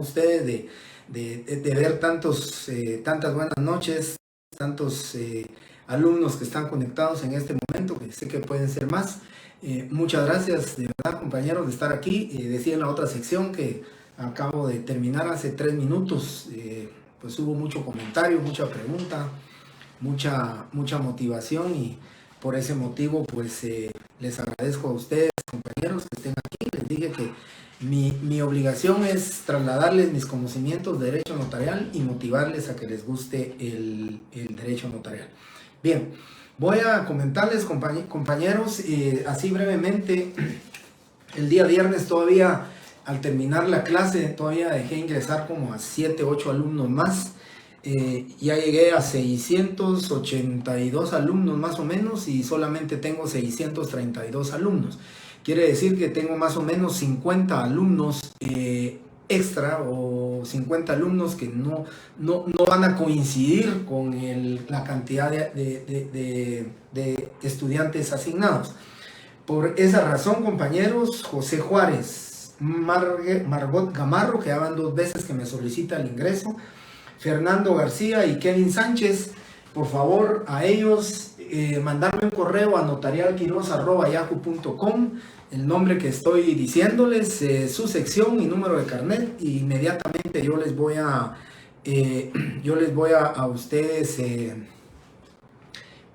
ustedes de ver tantas buenas noches, tantos alumnos que están conectados en este momento, que sé que pueden ser más. Muchas gracias de verdad, compañeros, de estar aquí. Decía en la otra sección que acabo de terminar hace 3 minutos, pues hubo mucho comentario, mucha pregunta, mucha motivación, y por ese motivo pues les agradezco a ustedes, compañeros, que estén aquí. Les dije que mi obligación es trasladarles mis conocimientos de derecho notarial y motivarles a que les guste el derecho notarial. Bien, voy a comentarles, compañeros, así brevemente. El día viernes todavía, al terminar la clase, todavía dejé ingresar como a 7, 8 alumnos más. Ya llegué a 682 alumnos más o menos, y solamente tengo 632 alumnos. Quiere decir que tengo más o menos 50 alumnos extra, o 50 alumnos que no van a coincidir con la cantidad de estudiantes asignados. Por esa razón, compañeros, José Juárez, Margot Gamarro, que ya van 2 veces que me solicita el ingreso, Fernando García y Kevin Sánchez, por favor a ellos mandarme un correo a notarialquiroz@yahoo.com, el nombre que estoy diciéndoles, su sección y número de carnet, y inmediatamente yo les voy a ustedes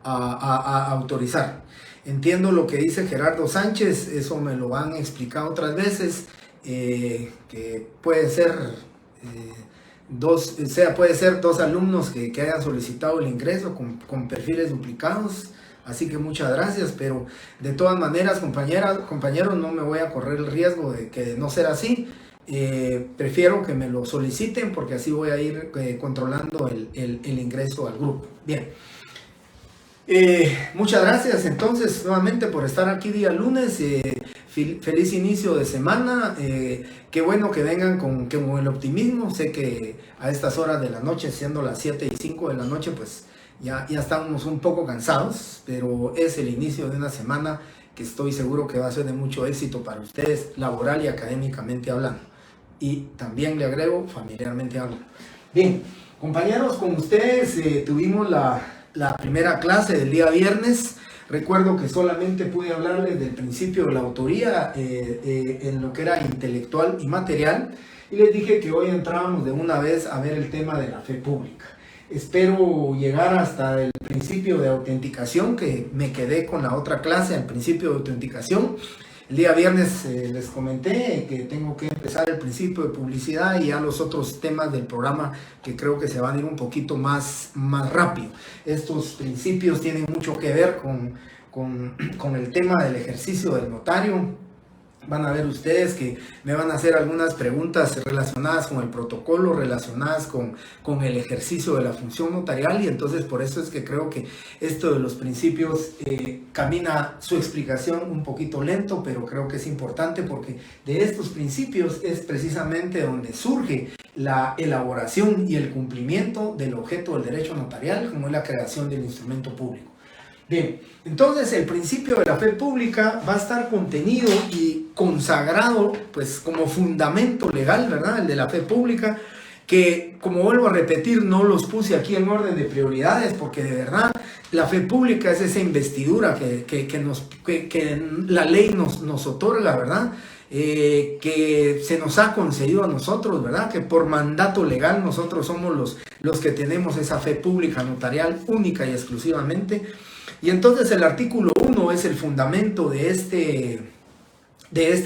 a autorizar. Entiendo lo que dice Gerardo Sánchez, eso me lo han explicado otras veces, que puede ser puede ser 2 alumnos que hayan solicitado el ingreso con perfiles duplicados. Así que muchas gracias, pero de todas maneras, compañeros, no me voy a correr el riesgo de que de no ser así. Prefiero que me lo soliciten, porque así voy a ir controlando el ingreso al grupo. Bien. Muchas gracias entonces nuevamente por estar aquí día lunes. Feliz inicio de semana. Qué bueno que vengan con el optimismo. Sé que a estas horas de la noche, siendo las 7:05 de la noche, pues ya estamos un poco cansados, pero es el inicio de una semana que estoy seguro que va a ser de mucho éxito para ustedes, laboral y académicamente hablando. Y también le agrego, familiarmente hablando. Bien, compañeros, con ustedes tuvimos la primera clase del día viernes. Recuerdo que solamente pude hablarles del principio de la autoría en lo que era intelectual y material, y les dije que hoy entrábamos de una vez a ver el tema de la fe pública. Espero llegar hasta el principio de autenticación, que me quedé con la otra clase, al principio de autenticación. El día viernes les comenté que tengo que empezar el principio de publicidad, y ya los otros temas del programa que creo que se van a ir un poquito más rápido. Estos principios tienen mucho que ver con el tema del ejercicio del notario. Van a ver ustedes que me van a hacer algunas preguntas relacionadas con el protocolo, relacionadas con el ejercicio de la función notarial, y entonces por eso es que creo que esto de los principios camina su explicación un poquito lento, pero creo que es importante, porque de estos principios es precisamente donde surge la elaboración y el cumplimiento del objeto del derecho notarial, como es la creación del instrumento público. Bien, entonces el principio de la fe pública va a estar contenido y consagrado pues como fundamento legal, ¿verdad? El de la fe pública, que, como vuelvo a repetir, no los puse aquí en orden de prioridades, porque de verdad la fe pública es esa investidura que la ley nos otorga, ¿verdad? Que se nos ha concedido a nosotros, ¿verdad? Que por mandato legal nosotros somos los que tenemos esa fe pública notarial única y exclusivamente. Y entonces el artículo 1 es el fundamento de este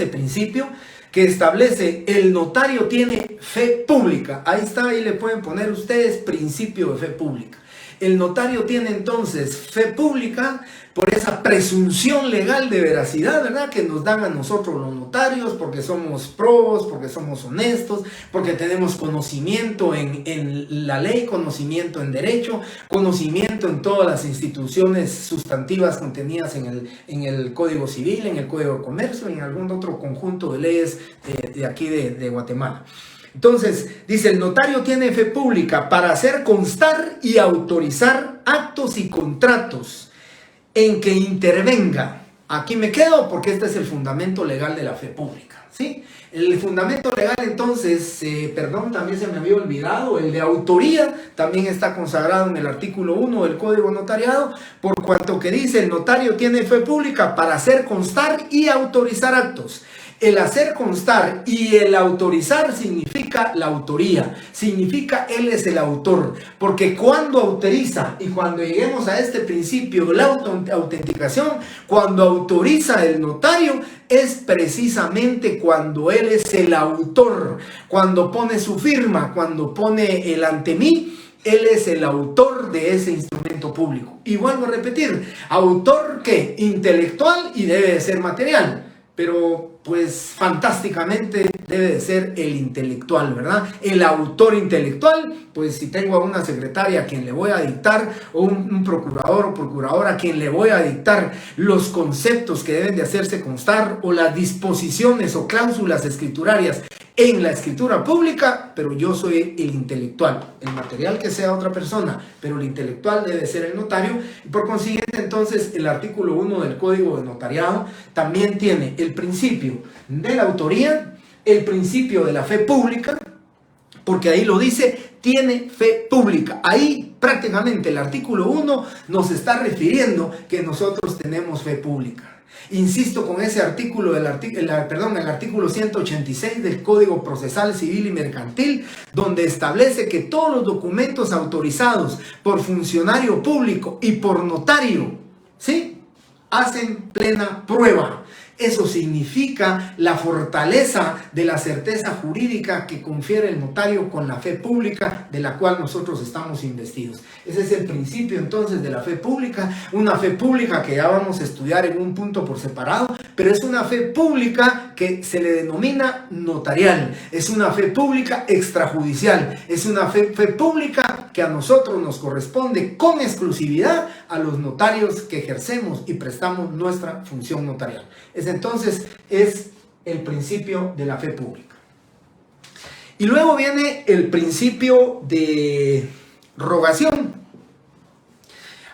principio, que establece: el notario tiene fe pública. Ahí está, ahí le pueden poner ustedes principio de fe pública. El notario tiene entonces fe pública por esa presunción legal de veracidad, ¿verdad?, que nos dan a nosotros los notarios, porque somos probos, porque somos honestos, porque tenemos conocimiento en la ley, conocimiento en derecho, conocimiento en todas las instituciones sustantivas contenidas en el Código Civil, en el Código de Comercio y en algún otro conjunto de leyes de aquí de Guatemala. Entonces, dice: el notario tiene fe pública para hacer constar y autorizar actos y contratos en que intervenga. Aquí me quedo porque este es el fundamento legal de la fe pública. ¿sí? El fundamento legal entonces, perdón, también se me había olvidado, el de autoría también está consagrado en el artículo 1 del Código Notariado, por cuanto que dice: el notario tiene fe pública para hacer constar y autorizar actos. El hacer constar y el autorizar significa la autoría, significa él es el autor, porque cuando autoriza, y cuando lleguemos a este principio de la autenticación, cuando autoriza el notario, es precisamente cuando él es el autor, cuando pone su firma, cuando pone el ante mí. Él es el autor de ese instrumento público. Y vuelvo a repetir, autor que intelectual y debe de ser material. Pero pues fantásticamente debe de ser el intelectual, ¿verdad? El autor intelectual, pues si tengo a una secretaria a quien le voy a dictar, o un procurador o procuradora a quien le voy a dictar los conceptos que deben de hacerse constar, o las disposiciones o cláusulas escriturarias en la escritura pública, pero yo soy el intelectual. El material que sea otra persona, pero el intelectual debe ser el notario. Y por consiguiente, entonces, el artículo 1 del Código de Notariado también tiene el principio de la autoría, el principio de la fe pública, porque ahí lo dice, tiene fe pública. Ahí prácticamente el artículo 1 nos está refiriendo que nosotros tenemos fe pública. Insisto con ese artículo, el artículo 186 del Código Procesal Civil y Mercantil, donde establece que todos los documentos autorizados por funcionario público y por notario, ¿sí?, hacen plena prueba. Eso significa la fortaleza de la certeza jurídica que confiere el notario con la fe pública de la cual nosotros estamos investidos. Ese es el principio entonces de la fe pública, una fe pública que ya vamos a estudiar en un punto por separado, pero es una fe pública que se le denomina notarial, es una fe pública extrajudicial, es una fe pública que a nosotros nos corresponde con exclusividad a los notarios que ejercemos y prestamos nuestra función notarial. Entonces es el principio de la fe pública. Y luego viene el principio de rogación.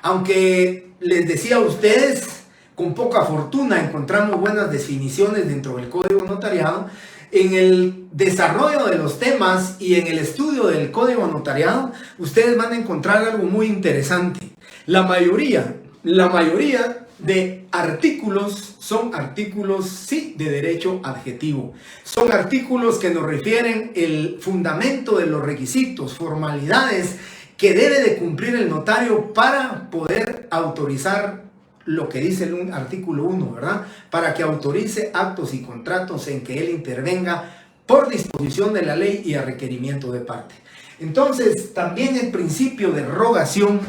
Aunque les decía a ustedes, con poca fortuna encontramos buenas definiciones dentro del Código Notariado. En el desarrollo de los temas y en el estudio del Código Notariado, ustedes van a encontrar algo muy interesante. La mayoría de artículos son artículos, sí, de derecho adjetivo. Son artículos que nos refieren el fundamento de los requisitos, formalidades que debe de cumplir el notario para poder autorizar lo que dice el artículo 1, ¿verdad? Para que autorice actos y contratos en que él intervenga por disposición de la ley y a requerimiento de parte. Entonces, también el principio de rogación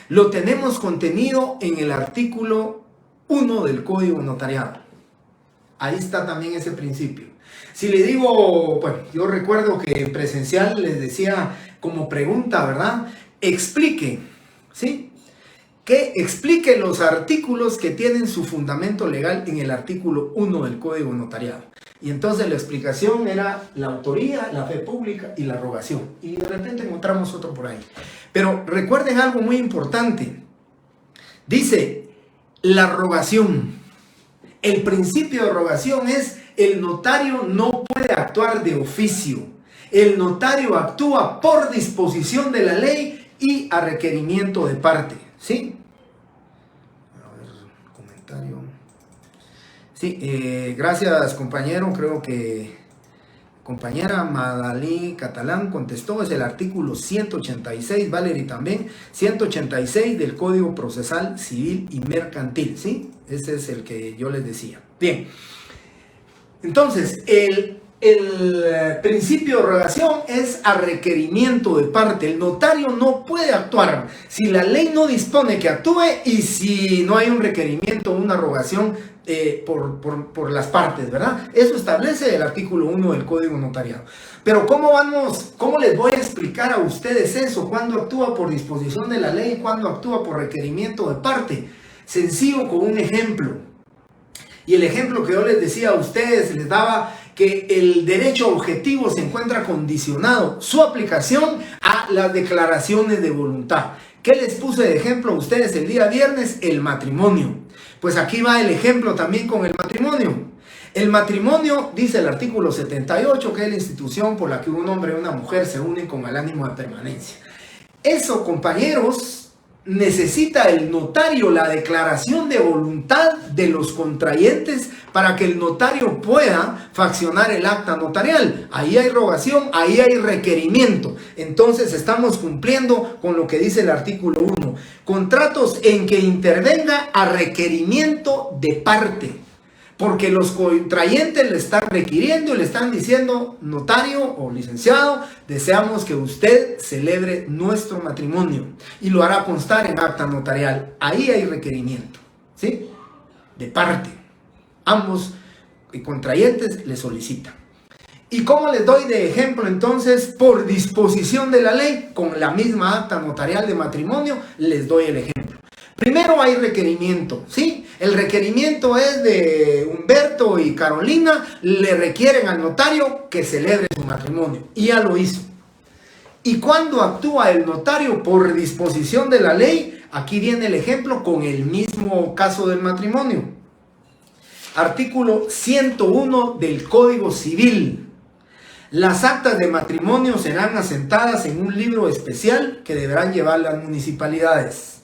lo tenemos contenido en el artículo 1 del Código Notariado. Ahí está también ese principio. Si le digo, bueno, yo recuerdo que en presencial les decía como pregunta, ¿verdad? Explique, ¿sí? Que explique los artículos que tienen su fundamento legal en el artículo 1 del Código Notariado. Y entonces la explicación era la autoría, la fe pública y la rogación. Y de repente encontramos otro por ahí. Pero recuerden algo muy importante. Dice la rogación. El principio de rogación es: el notario no puede actuar de oficio. El notario actúa por disposición de la ley y a requerimiento de parte. ¿Sí? A ver, comentario. Sí, gracias compañero. Creo que compañera Madalí Catalán contestó. Es el artículo 186, Valerie también, 186 del Código Procesal Civil y Mercantil, ¿sí? Ese es el que yo les decía. Bien, entonces, el principio de rogación es a requerimiento de parte. El notario no puede actuar si la ley no dispone que actúe y si no hay un requerimiento, una rogación por las partes, ¿verdad? Eso establece el artículo 1 del Código Notariado. Pero ¿cómo les voy a explicar a ustedes eso? ¿Cuándo actúa por disposición de la ley? ¿Cuándo actúa por requerimiento de parte? Sencillo, con un ejemplo. Y el ejemplo que yo les decía a ustedes, les daba que el derecho objetivo se encuentra condicionado, su aplicación, a las declaraciones de voluntad. ¿Qué les puse de ejemplo a ustedes el día viernes? El matrimonio. Pues aquí va el ejemplo también con el matrimonio. El matrimonio, dice el artículo 78, que es la institución por la que un hombre y una mujer se unen con el ánimo de permanencia. Eso, compañeros, necesita el notario la declaración de voluntad de los contrayentes para que el notario pueda faccionar el acta notarial. Ahí hay rogación, ahí hay requerimiento. Entonces estamos cumpliendo con lo que dice el artículo 1. Contratos en que intervenga a requerimiento de parte. Porque los contrayentes le están requiriendo y le están diciendo, notario o licenciado, deseamos que usted celebre nuestro matrimonio y lo hará constar en acta notarial. Ahí hay requerimiento, ¿sí? De parte. Ambos contrayentes le solicitan. ¿Y cómo les doy de ejemplo entonces? Por disposición de la ley, con la misma acta notarial de matrimonio, les doy el ejemplo. Primero hay requerimiento, ¿sí? El requerimiento es de Humberto y Carolina, le requieren al notario que celebre su matrimonio, y ya lo hizo. Y cuando actúa el notario por disposición de la ley, aquí viene el ejemplo con el mismo caso del matrimonio. Artículo 101 del Código Civil. Las actas de matrimonio serán asentadas en un libro especial que deberán llevar las municipalidades.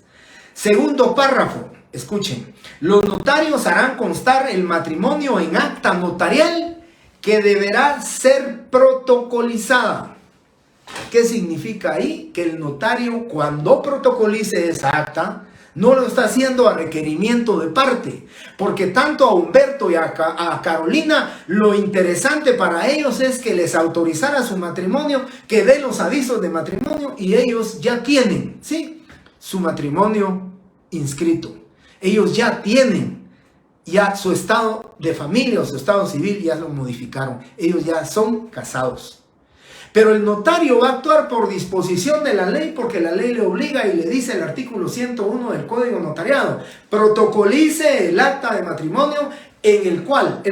Segundo párrafo, escuchen, los notarios harán constar el matrimonio en acta notarial que deberá ser protocolizada. ¿Qué significa ahí? Que el notario, cuando protocolice esa acta, no lo está haciendo a requerimiento de parte, porque tanto a Humberto y a Carolina, lo interesante para ellos es que les autorizara su matrimonio, que dé los avisos de matrimonio, y ellos ya tienen, ¿sí?, su matrimonio inscrito. Ellos ya tienen su estado de familia o su estado civil, ya lo modificaron. Ellos ya son casados. Pero el notario va a actuar por disposición de la ley, porque la ley le obliga y le dice el artículo 101 del Código Notariado: protocolice el acta de matrimonio en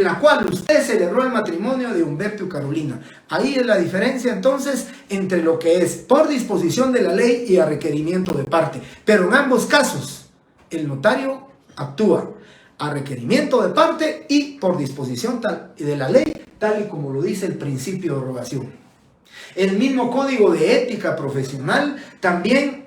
la cual usted celebró el matrimonio de Humberto y Carolina. Ahí es la diferencia entonces entre lo que es por disposición de la ley y a requerimiento de parte. Pero en ambos casos el notario actúa a requerimiento de parte y por disposición de la ley, tal y como lo dice el principio de rogación. El mismo Código de Ética Profesional también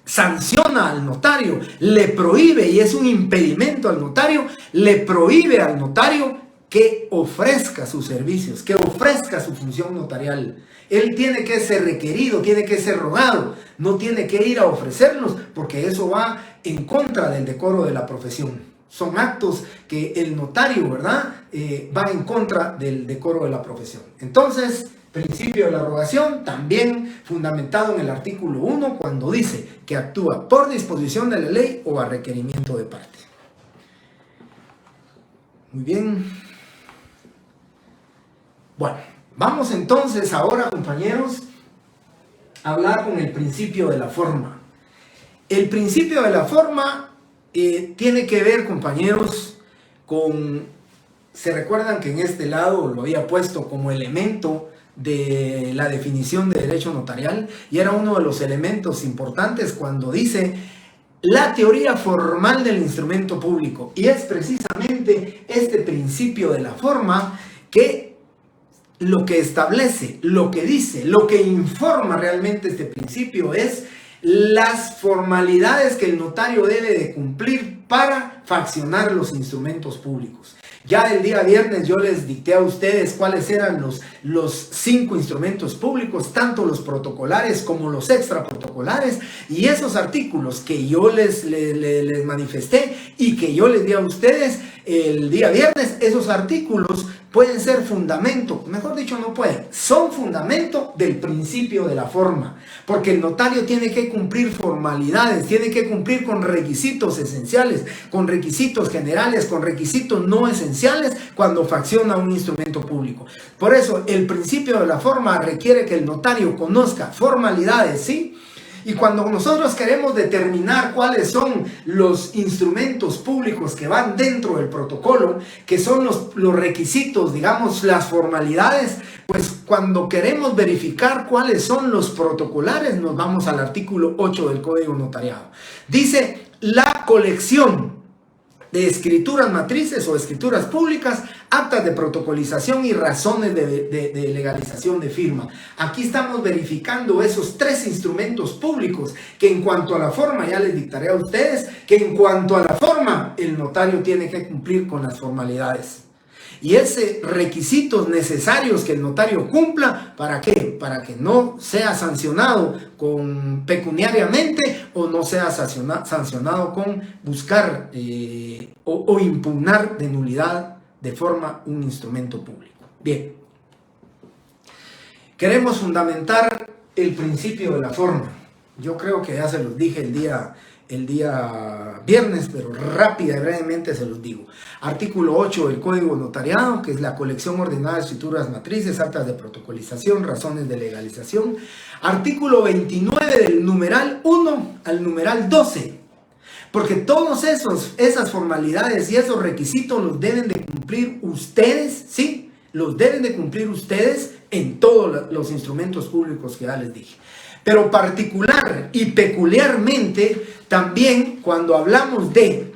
sanciona al notario, le prohíbe, y es un impedimento al notario, le prohíbe al notario que ofrezca sus servicios, que ofrezca su función notarial. Él tiene que ser requerido, tiene que ser rogado, no tiene que ir a ofrecerlos, porque eso va en contra del decoro de la profesión. Son actos que el notario, ¿verdad?, va en contra del decoro de la profesión. Entonces, principio de la rogación, también fundamentado en el artículo 1, cuando dice que actúa por disposición de la ley o a requerimiento de parte. Muy bien. Bueno, vamos entonces ahora, compañeros, a hablar con el principio de la forma. El principio de la forma tiene que ver, compañeros, con... ¿Se recuerdan que en este lado lo había puesto como elemento de la definición de derecho notarial? Y era uno de los elementos importantes cuando dice la teoría formal del instrumento público. Y es precisamente este principio de la forma que lo que establece, lo que dice, lo que informa realmente este principio es las formalidades que el notario debe de cumplir para faccionar los instrumentos públicos. Ya el día viernes yo les dicté a ustedes cuáles eran los 5 instrumentos públicos, tanto los protocolares como los extraprotocolares, y esos artículos que yo les manifesté y que yo les di a ustedes el día viernes, esos artículos pueden ser fundamento, mejor dicho no pueden, son fundamento del principio de la forma, porque el notario tiene que cumplir formalidades, tiene que cumplir con requisitos esenciales, con requisitos generales, con requisitos no esenciales cuando facciona un instrumento público. Por eso el principio de la forma requiere que el notario conozca formalidades, ¿sí? Y cuando nosotros queremos determinar cuáles son los instrumentos públicos que van dentro del protocolo, que son los requisitos, digamos, las formalidades, pues cuando queremos verificar cuáles son los protocolares, nos vamos al artículo 8 del Código Notariado. Dice: la colección de escrituras matrices o escrituras públicas actas de protocolización y razones de legalización de firma. Aquí estamos verificando esos 3 instrumentos públicos que en cuanto a la forma, ya les dictaré a ustedes, que en cuanto a la forma, el notario tiene que cumplir con las formalidades. Y esos requisitos necesarios que el notario cumpla, ¿para qué? Para que no sea sancionado pecuniariamente o no sea sancionado con buscar o impugnar de nulidad de forma un instrumento público. Bien, queremos fundamentar el principio de la forma. Yo creo que ya se los dije el día viernes, pero rápida y brevemente se los digo. Artículo 8 del Código Notariado, que es la colección ordenada de escrituras matrices, actas de protocolización, razones de legalización. Artículo 29 del numeral 1 al numeral 12. Porque todas esas formalidades y esos requisitos los deben de cumplir ustedes, ¿sí? Los deben de cumplir ustedes en todos los instrumentos públicos que ya les dije. Pero particular y peculiarmente también cuando hablamos de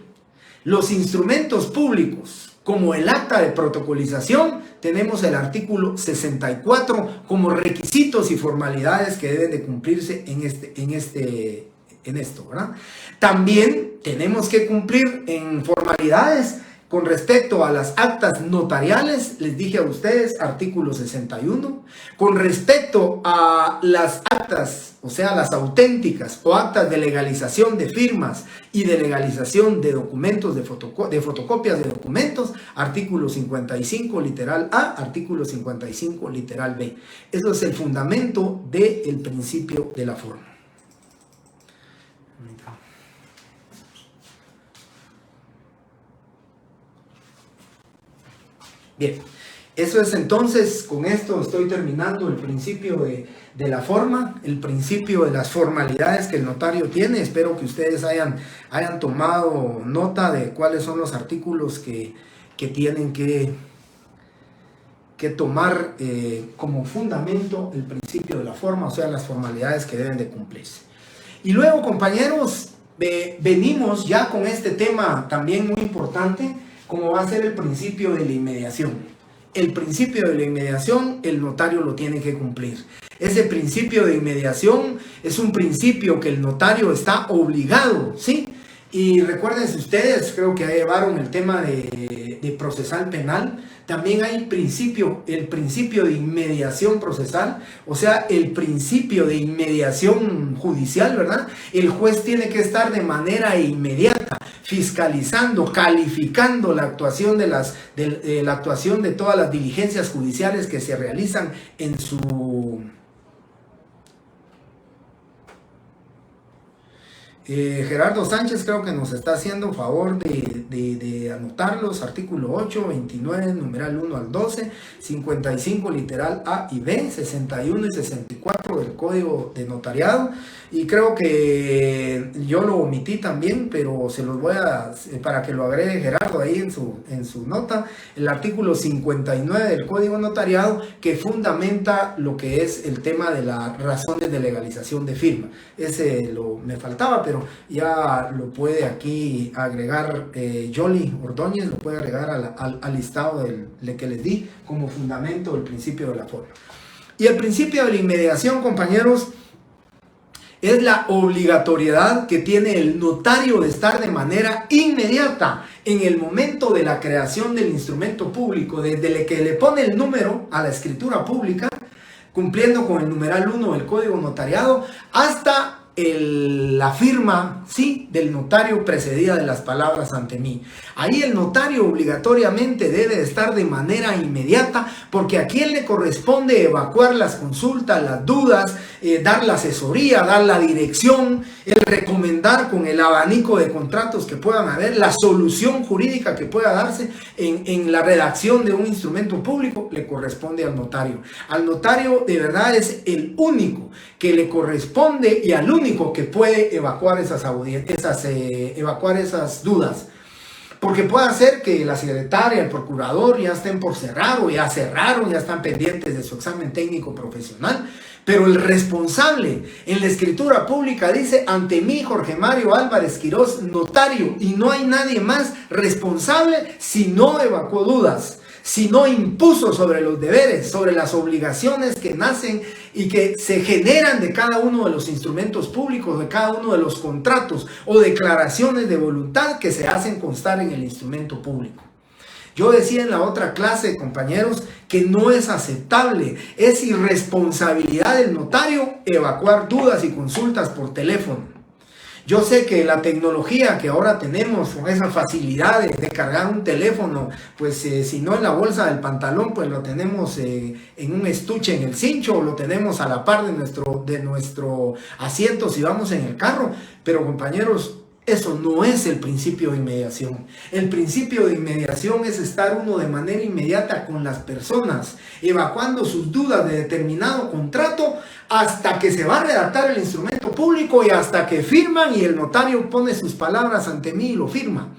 los instrumentos públicos como el acta de protocolización, tenemos el artículo 64 como requisitos y formalidades que deben de cumplirse en esto, ¿verdad? También tenemos que cumplir en formalidades con respecto a las actas notariales, les dije a ustedes, artículo 61. Con respecto a las actas, o sea, las auténticas o actas de legalización de firmas y de legalización de documentos, de fotocopias de documentos, artículo 55 literal A, artículo 55 literal B. Eso es el fundamento del principio de la forma. Bien, eso es entonces, con esto estoy terminando el principio de la forma, el principio de las formalidades que el notario tiene. Espero que ustedes hayan tomado nota de cuáles son los artículos que tienen que tomar como fundamento el principio de la forma, o sea, las formalidades que deben de cumplirse. Y luego, compañeros, venimos ya con este tema también muy importante, como va a ser el principio de la inmediación. El principio de la inmediación, el notario lo tiene que cumplir. Ese principio de inmediación es un principio que el notario está obligado, ¿sí? Y recuérdense ustedes, creo que llevaron el tema de procesal penal. También hay el principio de inmediación procesal, o sea, el principio de inmediación judicial, ¿verdad? El juez tiene que estar de manera inmediata fiscalizando, calificando la actuación la actuación de todas las diligencias judiciales que se realizan en su Gerardo Sánchez creo que nos está haciendo favor de anotarlos, artículo 8, 29, numeral 1 al 12, 55 literal A y B, 61 y 64 del Código de Notariado, y creo que yo lo omití también, pero se los voy para que lo agregue Gerardo ahí en su nota, el artículo 59 del Código Notariado, que fundamenta lo que es el tema de las razones de legalización de firma. Ese me faltaba, pero ya lo puede aquí agregar Yoli Ordóñez, lo puede agregar al listado que les di como fundamento del principio de la forma. Y el principio de la inmediación, compañeros, es la obligatoriedad que tiene el notario de estar de manera inmediata en el momento de la creación del instrumento público, desde que le pone el número a la escritura pública, cumpliendo con el numeral 1 del Código Notariado, hasta la firma, sí, del notario precedida de las palabras ante mí. Ahí el notario obligatoriamente debe de estar de manera inmediata, porque a quien le corresponde evacuar las consultas, las dudas, dar la asesoría, dar la dirección, el recomendar con el abanico de contratos que puedan haber, la solución jurídica que pueda darse en la redacción de un instrumento público, le corresponde al notario. Al notario de verdad es el único que le corresponde y al único que puede evacuar evacuar esas dudas. Porque puede ser que la secretaria, el procurador ya estén por cerrar o ya cerraron, ya están pendientes de su examen técnico profesional, pero el responsable en la escritura pública dice: ante mí, Jorge Mario Álvarez Quirós, notario, y no hay nadie más responsable si no evacuó dudas, sino impuso sobre los deberes, sobre las obligaciones que nacen y que se generan de cada uno de los instrumentos públicos, de cada uno de los contratos o declaraciones de voluntad que se hacen constar en el instrumento público. Yo decía en la otra clase, compañeros, que no es aceptable, es irresponsabilidad del notario evacuar dudas y consultas por teléfono. Yo sé que la tecnología que ahora tenemos, con esas facilidades de cargar un teléfono, pues si no en la bolsa del pantalón, pues lo tenemos en un estuche en el cincho, o lo tenemos a la par de nuestro asiento si vamos en el carro. Pero compañeros, eso no es el principio de inmediación. El principio de inmediación es estar uno de manera inmediata con las personas, evacuando sus dudas de determinado contrato hasta que se va a redactar el instrumento público y hasta que firman y el notario pone sus palabras ante mí y lo firma.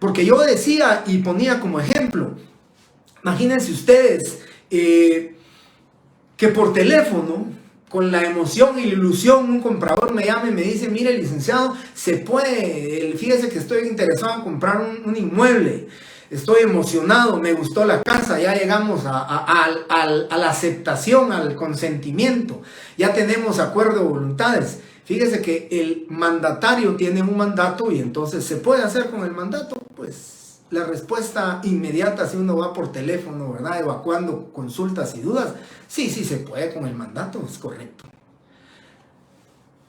Porque yo decía y ponía como ejemplo, imagínense ustedes que por teléfono, con la emoción y la ilusión, un comprador me llama y me dice: mire, licenciado, se puede, fíjese que estoy interesado en comprar un inmueble, estoy emocionado, me gustó la casa, ya llegamos a la aceptación, al consentimiento, ya tenemos acuerdo de voluntades. Fíjese que el mandatario tiene un mandato y entonces ¿se puede hacer con el mandato? Pues la respuesta inmediata, si uno va por teléfono, ¿verdad?, evacuando consultas y dudas, sí se puede con el mandato, es correcto.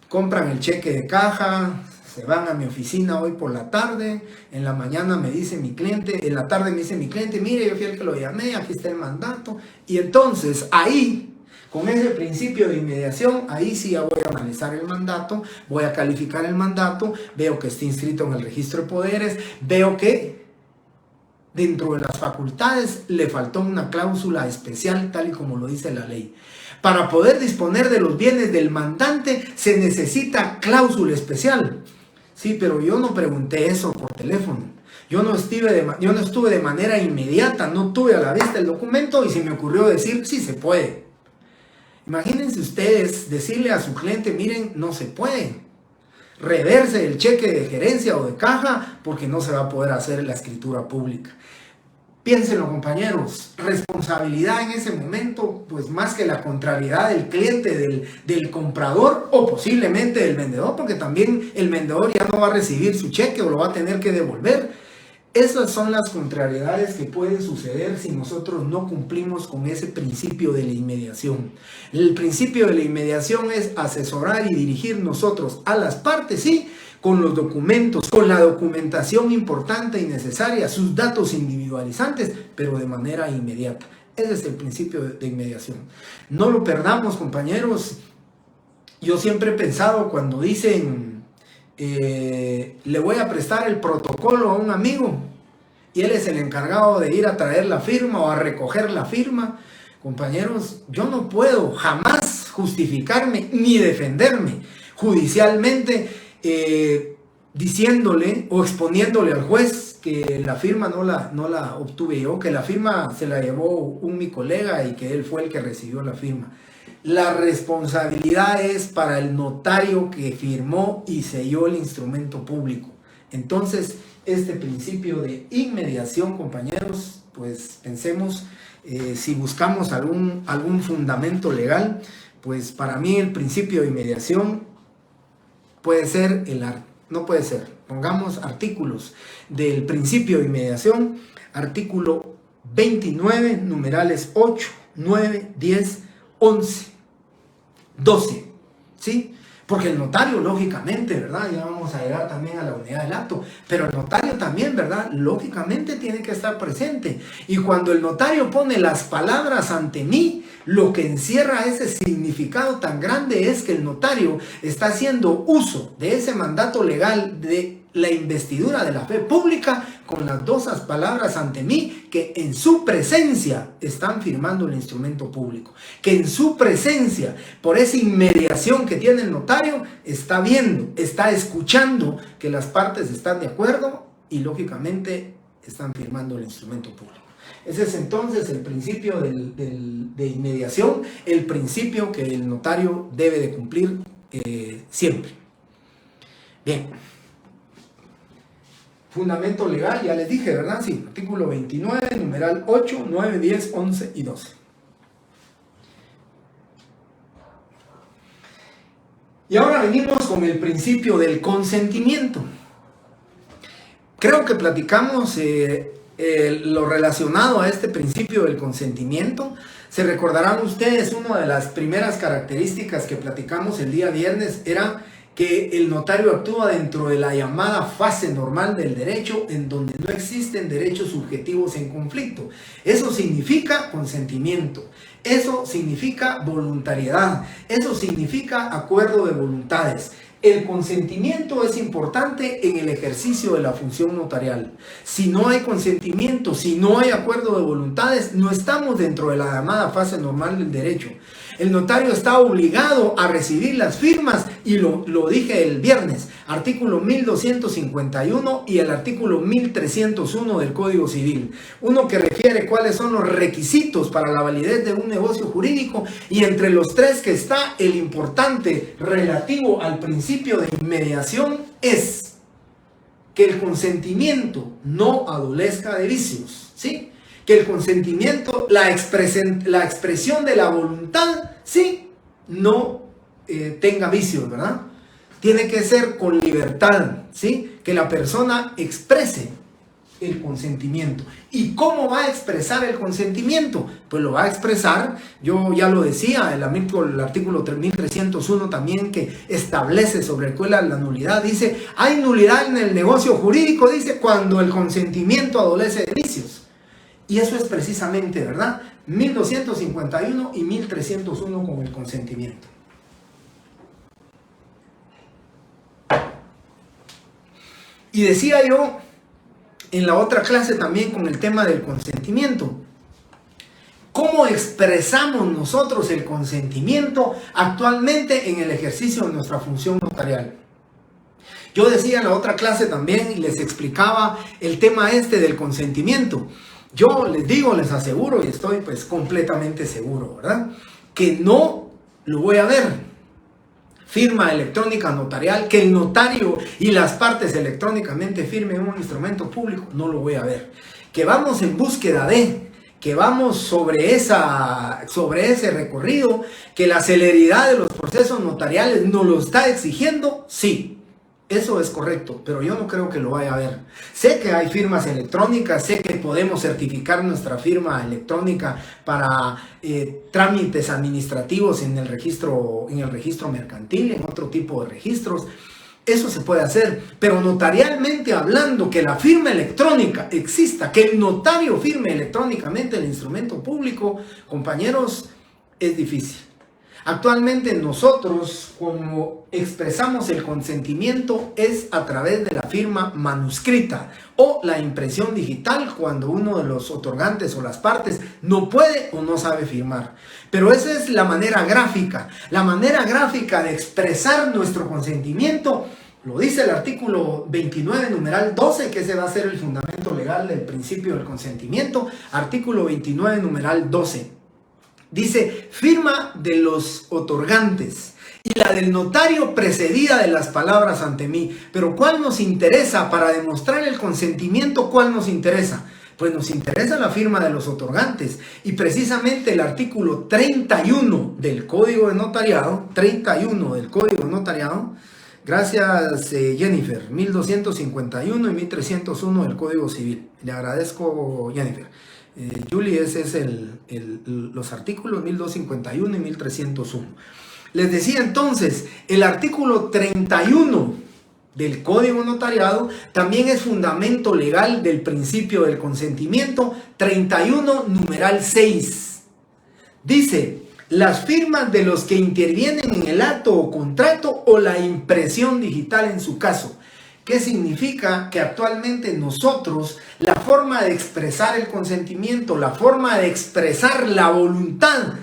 Compran el cheque de caja, se van a mi oficina hoy por la tarde, en la mañana me dice mi cliente, en la tarde me dice mi cliente: mire, yo fui el que lo llamé, aquí está el mandato. Y entonces ahí, con ese principio de inmediación, ahí sí ya voy a analizar el mandato, voy a calificar el mandato, veo que está inscrito en el registro de poderes, veo que dentro de las facultades le faltó una cláusula especial, tal y como lo dice la ley. Para poder disponer de los bienes del mandante se necesita cláusula especial. Sí, pero yo no pregunté eso por teléfono. Yo no estuve de manera inmediata, no tuve a la vista el documento y se me ocurrió decir: sí se puede. Imagínense ustedes decirle a su cliente: miren, no se puede. Reverse el cheque de gerencia o de caja porque no se va a poder hacer la escritura pública. Piénsenlo, compañeros, responsabilidad en ese momento, pues más que la contrariedad del cliente, del comprador o posiblemente del vendedor, porque también el vendedor ya no va a recibir su cheque o lo va a tener que devolver. Esas son las contrariedades que pueden suceder si nosotros no cumplimos con ese principio de la inmediación. El principio de la inmediación es asesorar y dirigir nosotros a las partes, sí, con los documentos, con la documentación importante y necesaria, sus datos individualizantes, pero de manera inmediata. Ese es el principio de inmediación. No lo perdamos, compañeros. Yo siempre he pensado cuando dicen: le voy a prestar el protocolo a un amigo y él es el encargado de ir a traer la firma o a recoger la firma. Compañeros, yo no puedo jamás justificarme ni defenderme judicialmente diciéndole o exponiéndole al juez que la firma no la obtuve yo, que la firma se la llevó mi colega y que él fue el que recibió la firma. La responsabilidad es para el notario que firmó y selló el instrumento público. Entonces, este principio de inmediación, compañeros, pues pensemos, si buscamos algún fundamento legal, pues para mí el principio de inmediación puede ser no puede ser. Pongamos artículos del principio de inmediación, artículo 29, numerales 8, 9, 10, 11, 12, ¿sí? Porque el notario, lógicamente, ¿verdad? Ya vamos a llegar también a la unidad del acto, pero el notario también, ¿verdad? Lógicamente tiene que estar presente. Y cuando el notario pone las palabras ante mí, lo que encierra ese significado tan grande es que el notario está haciendo uso de ese mandato legal de la investidura de la fe pública con las dos palabras ante mí, que en su presencia están firmando el instrumento público, que en su presencia, por esa inmediación que tiene el notario, está viendo, está escuchando que las partes están de acuerdo y lógicamente están firmando el instrumento público. Ese es entonces el principio de inmediación, el principio que el notario debe de cumplir siempre. Bien. fundamento legal, ya les dije, ¿verdad? Sí, artículo 29, numeral 8, 9, 10, 11 y 12. Y ahora venimos con el principio del consentimiento. Creo que platicamos lo relacionado a este principio del consentimiento. Se recordarán ustedes, una de las primeras características que platicamos el día viernes era que el notario actúa dentro de la llamada fase normal del derecho, en donde no existen derechos subjetivos en conflicto. Eso significa consentimiento, eso significa voluntariedad, eso significa acuerdo de voluntades. El consentimiento es importante en el ejercicio de la función notarial. Si no hay consentimiento, si no hay acuerdo de voluntades, no estamos dentro de la llamada fase normal del derecho. El notario está obligado a recibir las firmas y lo dije el viernes, artículo 1251 y el artículo 1301 del Código Civil. Uno que refiere cuáles son los requisitos para la validez de un negocio jurídico, y entre los tres que está el importante relativo al principio de inmediación es que el consentimiento no adolezca de vicios, ¿sí? Que el consentimiento, la expresión de la voluntad, sí, no tenga vicios, ¿verdad? Tiene que ser con libertad, ¿sí? Que la persona exprese el consentimiento. ¿Y cómo va a expresar el consentimiento? Pues lo va a expresar, yo ya lo decía, el artículo 1301 también, que establece sobre el cual la nulidad, dice, hay nulidad en el negocio jurídico, dice, cuando el consentimiento adolece de vicios. Y eso es precisamente, ¿verdad? 1251 y 1301 con el consentimiento. Y decía yo en la otra clase también con el tema del consentimiento. ¿Cómo expresamos nosotros el consentimiento actualmente en el ejercicio de nuestra función notarial? Yo decía en la otra clase también y les explicaba el tema del consentimiento. Yo les digo, les aseguro y estoy pues completamente seguro, ¿verdad? Que no lo voy a ver. Firma electrónica notarial, que el notario y las partes electrónicamente firmen un instrumento público, no lo voy a ver. Que vamos en búsqueda de, que vamos sobre ese recorrido, que la celeridad de los procesos notariales nos lo está exigiendo, sí. Eso es correcto, pero yo no creo que lo vaya a ver. Sé que hay firmas electrónicas, sé que podemos certificar nuestra firma electrónica para trámites administrativos en el registro mercantil, en otro tipo de registros. Eso se puede hacer, pero notarialmente hablando, que la firma electrónica exista, que el notario firme electrónicamente el instrumento público, compañeros, es difícil. Actualmente nosotros, como expresamos el consentimiento, es a través de la firma manuscrita o la impresión digital, cuando uno de los otorgantes o las partes no puede o no sabe firmar. Pero esa es la manera gráfica de expresar nuestro consentimiento. Lo dice el artículo 29, numeral 12, que ese va a ser el fundamento legal del principio del consentimiento. Artículo 29, numeral 12. Dice, firma de los otorgantes y la del notario precedida de las palabras ante mí. Pero ¿cuál nos interesa para demostrar el consentimiento? ¿Cuál nos interesa? Pues nos interesa la firma de los otorgantes. Y precisamente el artículo 31 del Código de Notariado, gracias Jennifer, 1251 y 1301 del Código Civil. Le agradezco, Jennifer. Julie, ese es los artículos 1251 y 1301. Les decía entonces, el artículo 31 del Código Notariado también es fundamento legal del principio del consentimiento. 31, numeral 6. Dice, las firmas de los que intervienen en el acto o contrato o la impresión digital en su caso. ¿Qué significa? Que actualmente nosotros, la forma de expresar el consentimiento, la forma de expresar la voluntad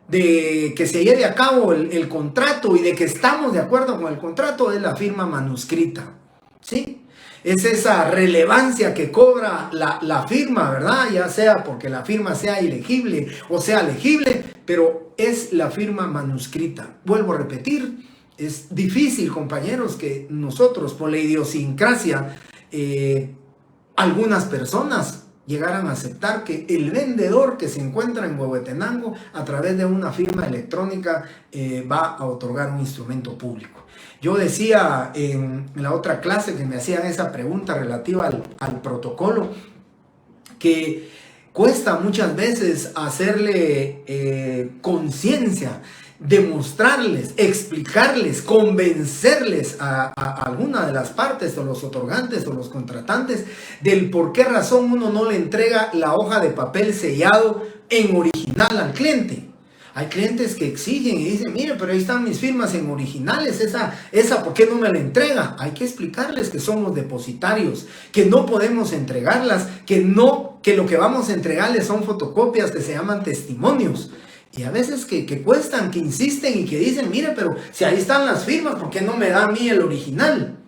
de que se lleve a cabo el contrato y de que estamos de acuerdo con el contrato, es la firma manuscrita, ¿sí? Es esa relevancia que cobra la firma, ¿verdad? Ya sea porque la firma sea ilegible o sea legible, pero es la firma manuscrita. Vuelvo a repetir. Es difícil, compañeros, que nosotros, por la idiosincrasia algunas personas llegaran a aceptar que el vendedor que se encuentra en Huehuetenango a través de una firma electrónica va a otorgar un instrumento público. Yo decía en la otra clase que me hacían esa pregunta relativa al protocolo, que cuesta muchas veces hacerle conciencia, demostrarles, explicarles, convencerles a alguna de las partes o los otorgantes o los contratantes del por qué razón uno no le entrega la hoja de papel sellado en original al cliente. Hay clientes que exigen y dicen, mire, pero ahí están mis firmas en originales, esa ¿por qué no me la entrega? Hay que explicarles que somos depositarios, que no podemos entregarlas, que lo que vamos a entregarles son fotocopias que se llaman testimonios. Y a veces que cuestan, que insisten y que dicen, mire, pero si ahí están las firmas, ¿por qué no me da a mí el original?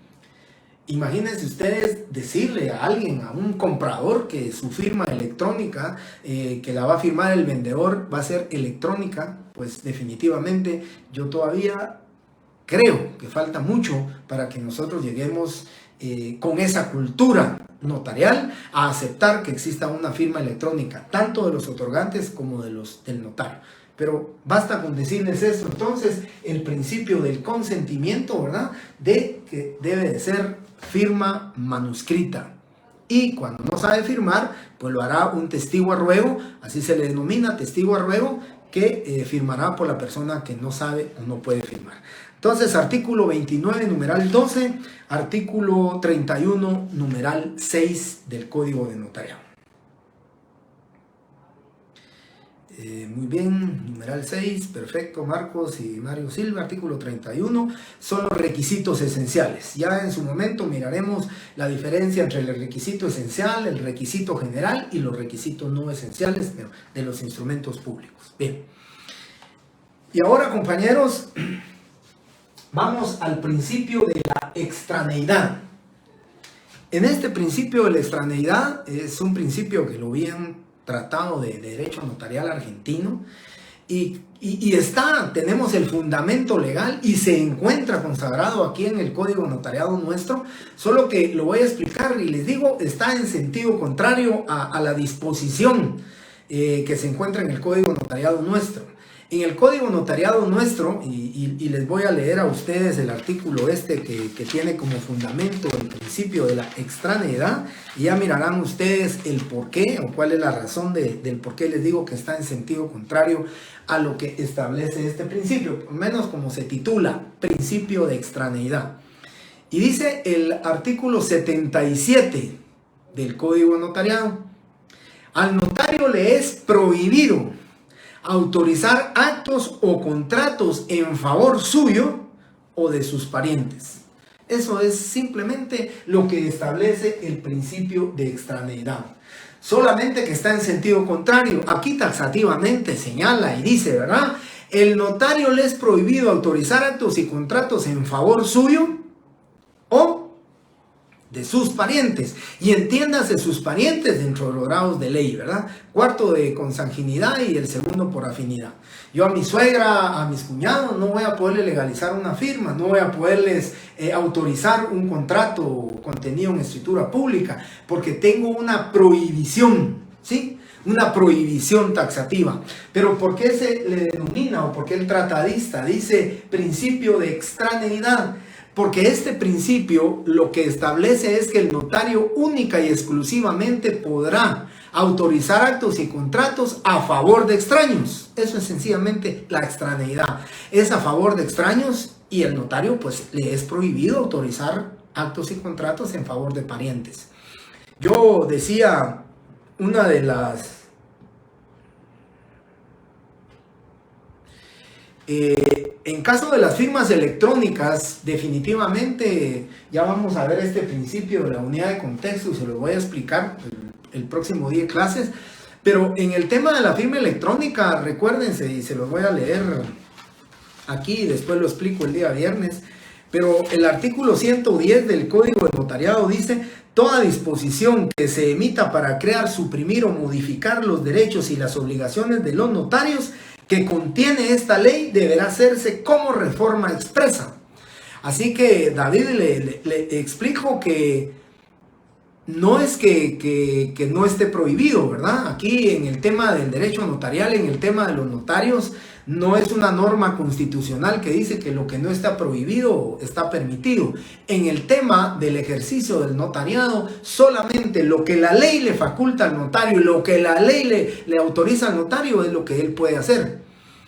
Imagínense ustedes decirle a alguien, a un comprador, que su firma electrónica, que la va a firmar el vendedor, va a ser electrónica. Pues definitivamente yo todavía creo que falta mucho para que nosotros lleguemos con esa cultura notarial a aceptar que exista una firma electrónica, tanto de los otorgantes como del notario. Pero basta con decirles eso. Entonces, el principio del consentimiento, ¿verdad? De que debe de ser firma manuscrita. Y cuando no sabe firmar, pues lo hará un testigo a ruego, así se le denomina, testigo a ruego, que firmará por la persona que no sabe o no puede firmar. Entonces, artículo 29, numeral 12, artículo 31, numeral 6 del Código de Notariado. Muy bien, numeral 6, perfecto, Marcos y Mario Silva. Artículo 31, son los requisitos esenciales. Ya en su momento miraremos la diferencia entre el requisito esencial, el requisito general y los requisitos no esenciales de los instrumentos públicos. Bien, y ahora, compañeros, vamos al principio de la extraneidad. En este principio de la extraneidad es un principio que lo bien Tratado de Derecho Notarial Argentino y tenemos el fundamento legal y se encuentra consagrado aquí en el Código Notariado nuestro, solo que lo voy a explicar y les digo, está en sentido contrario a la disposición que se encuentra en el Código Notariado nuestro. En el Código Notariado nuestro, y les voy a leer a ustedes el artículo que tiene como fundamento el principio de la extraneidad, y ya mirarán ustedes el por qué o cuál es la razón del por qué les digo que está en sentido contrario a lo que establece este principio, por lo menos como se titula, principio de extraneidad. Y dice el artículo 77 del Código Notariado: al notario le es prohibido autorizar actos o contratos en favor suyo o de sus parientes. Eso es simplemente lo que establece el principio de extraneidad. Solamente que está en sentido contrario. Aquí taxativamente señala y dice, ¿verdad? El notario le es prohibido autorizar actos y contratos en favor suyo o de sus parientes, y entiéndase sus parientes dentro de los grados de ley, ¿verdad? Cuarto de consanguinidad y el segundo por afinidad. Yo a mi suegra, a mis cuñados, no voy a poderle legalizar una firma, no voy a poderles autorizar un contrato contenido en escritura pública, porque tengo una prohibición, ¿sí? Una prohibición taxativa. Pero ¿por qué se le denomina o por qué el tratadista dice principio de extraneidad? Porque este principio lo que establece es que el notario única y exclusivamente podrá autorizar actos y contratos a favor de extraños. Eso es sencillamente la extraneidad. Es a favor de extraños y el notario pues le es prohibido autorizar actos y contratos en favor de parientes. Yo decía, una de las... en caso de las firmas electrónicas, definitivamente ya vamos a ver este principio de la unidad de contexto y se lo voy a explicar el próximo día de clases. Pero en el tema de la firma electrónica, recuérdense, y se los voy a leer aquí y después lo explico el día viernes, pero el artículo 110 del Código de Notariado dice: toda disposición que se emita para crear, suprimir o modificar los derechos y las obligaciones de los notarios que contiene esta ley deberá hacerse como reforma expresa. Así que David le explico que no es que no esté prohibido, ¿verdad? Aquí en el tema del derecho notarial, en el tema de los notarios, no es una norma constitucional que dice que lo que no está prohibido está permitido. En el tema del ejercicio del notariado, solamente lo que la ley le faculta al notario y lo que la ley le autoriza al notario es lo que él puede hacer,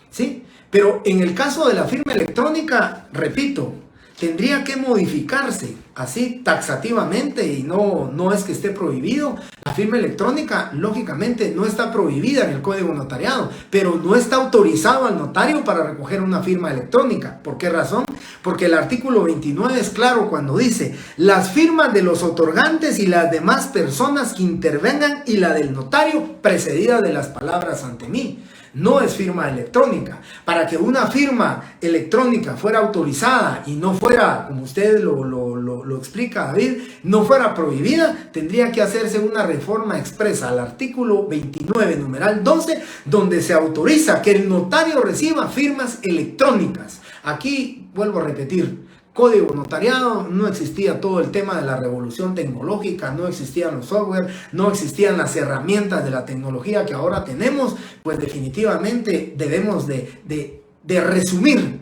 ¿sí? Pero en el caso de la firma electrónica, repito, tendría que modificarse así taxativamente y no es que esté prohibido. La firma electrónica, lógicamente, no está prohibida en el Código Notariado, pero no está autorizado al notario para recoger una firma electrónica. ¿Por qué razón? Porque el artículo 29 es claro cuando dice: las firmas de los otorgantes y las demás personas que intervengan y la del notario precedida de las palabras ante mí. No es firma electrónica. Para que una firma electrónica fuera autorizada y no fuera, como usted lo explica, David, no fuera prohibida, tendría que hacerse una reforma expresa al artículo 29, numeral 12, donde se autoriza que el notario reciba firmas electrónicas. Aquí, vuelvo a repetir, Código Notariado, no existía todo el tema de la revolución tecnológica, no existían los software, no existían las herramientas de la tecnología que ahora tenemos. Pues definitivamente debemos de resumir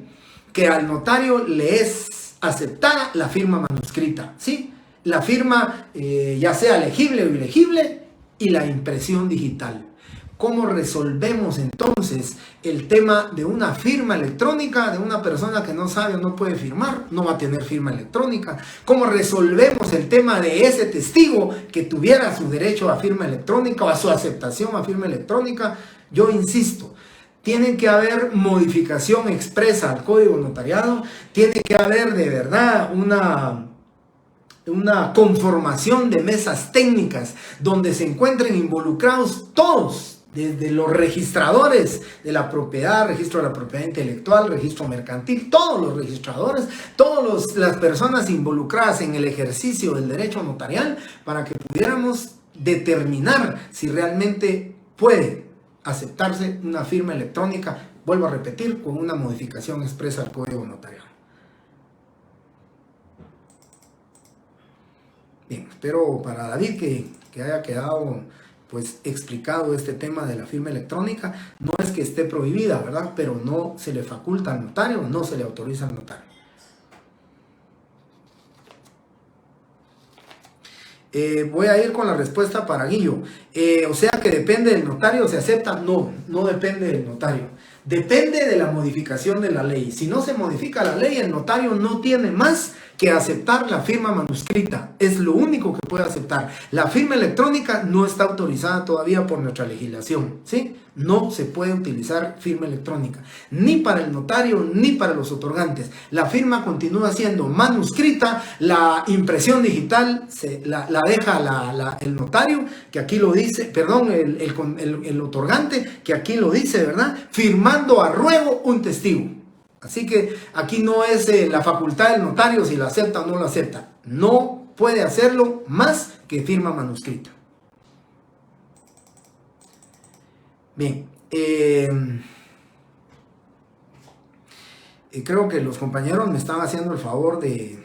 que al notario le es aceptada la firma manuscrita, ¿sí? La firma ya sea legible o ilegible y la impresión digital. ¿Cómo resolvemos entonces el tema de una firma electrónica de una persona que no sabe o no puede firmar? No va a tener firma electrónica. ¿Cómo resolvemos el tema de ese testigo que tuviera su derecho a firma electrónica o a su aceptación a firma electrónica? Yo insisto, tiene que haber modificación expresa al Código Notariado, tiene que haber de verdad una conformación de mesas técnicas donde se encuentren involucrados todos, desde los registradores de la propiedad, registro de la propiedad intelectual, registro mercantil, todos los registradores, todas las personas involucradas en el ejercicio del derecho notarial, para que pudiéramos determinar si realmente puede aceptarse una firma electrónica, vuelvo a repetir, con una modificación expresa al Código Notarial. Bien, espero para David que haya quedado pues explicado este tema de la firma electrónica. No es que esté prohibida, ¿verdad? Pero no se le faculta al notario, no se le autoriza al notario. Voy a ir con la respuesta para Guillo. O sea que depende del notario, ¿se acepta? No, no depende del notario. Depende de la modificación de la ley. Si no se modifica la ley, el notario no tiene más que aceptar la firma manuscrita. Es lo único que puede aceptar. La firma electrónica no está autorizada todavía por nuestra legislación, ¿sí? No se puede utilizar firma electrónica, ni para el notario, ni para los otorgantes. La firma continúa siendo manuscrita, la impresión digital la deja el notario, que aquí lo dice, perdón, el otorgante, que aquí lo dice, ¿verdad? Firmando a ruego un testigo. Así que aquí no es la facultad del notario si la acepta o no la acepta. No puede hacerlo más que firma manuscrita. Bien, creo que los compañeros me están haciendo el favor de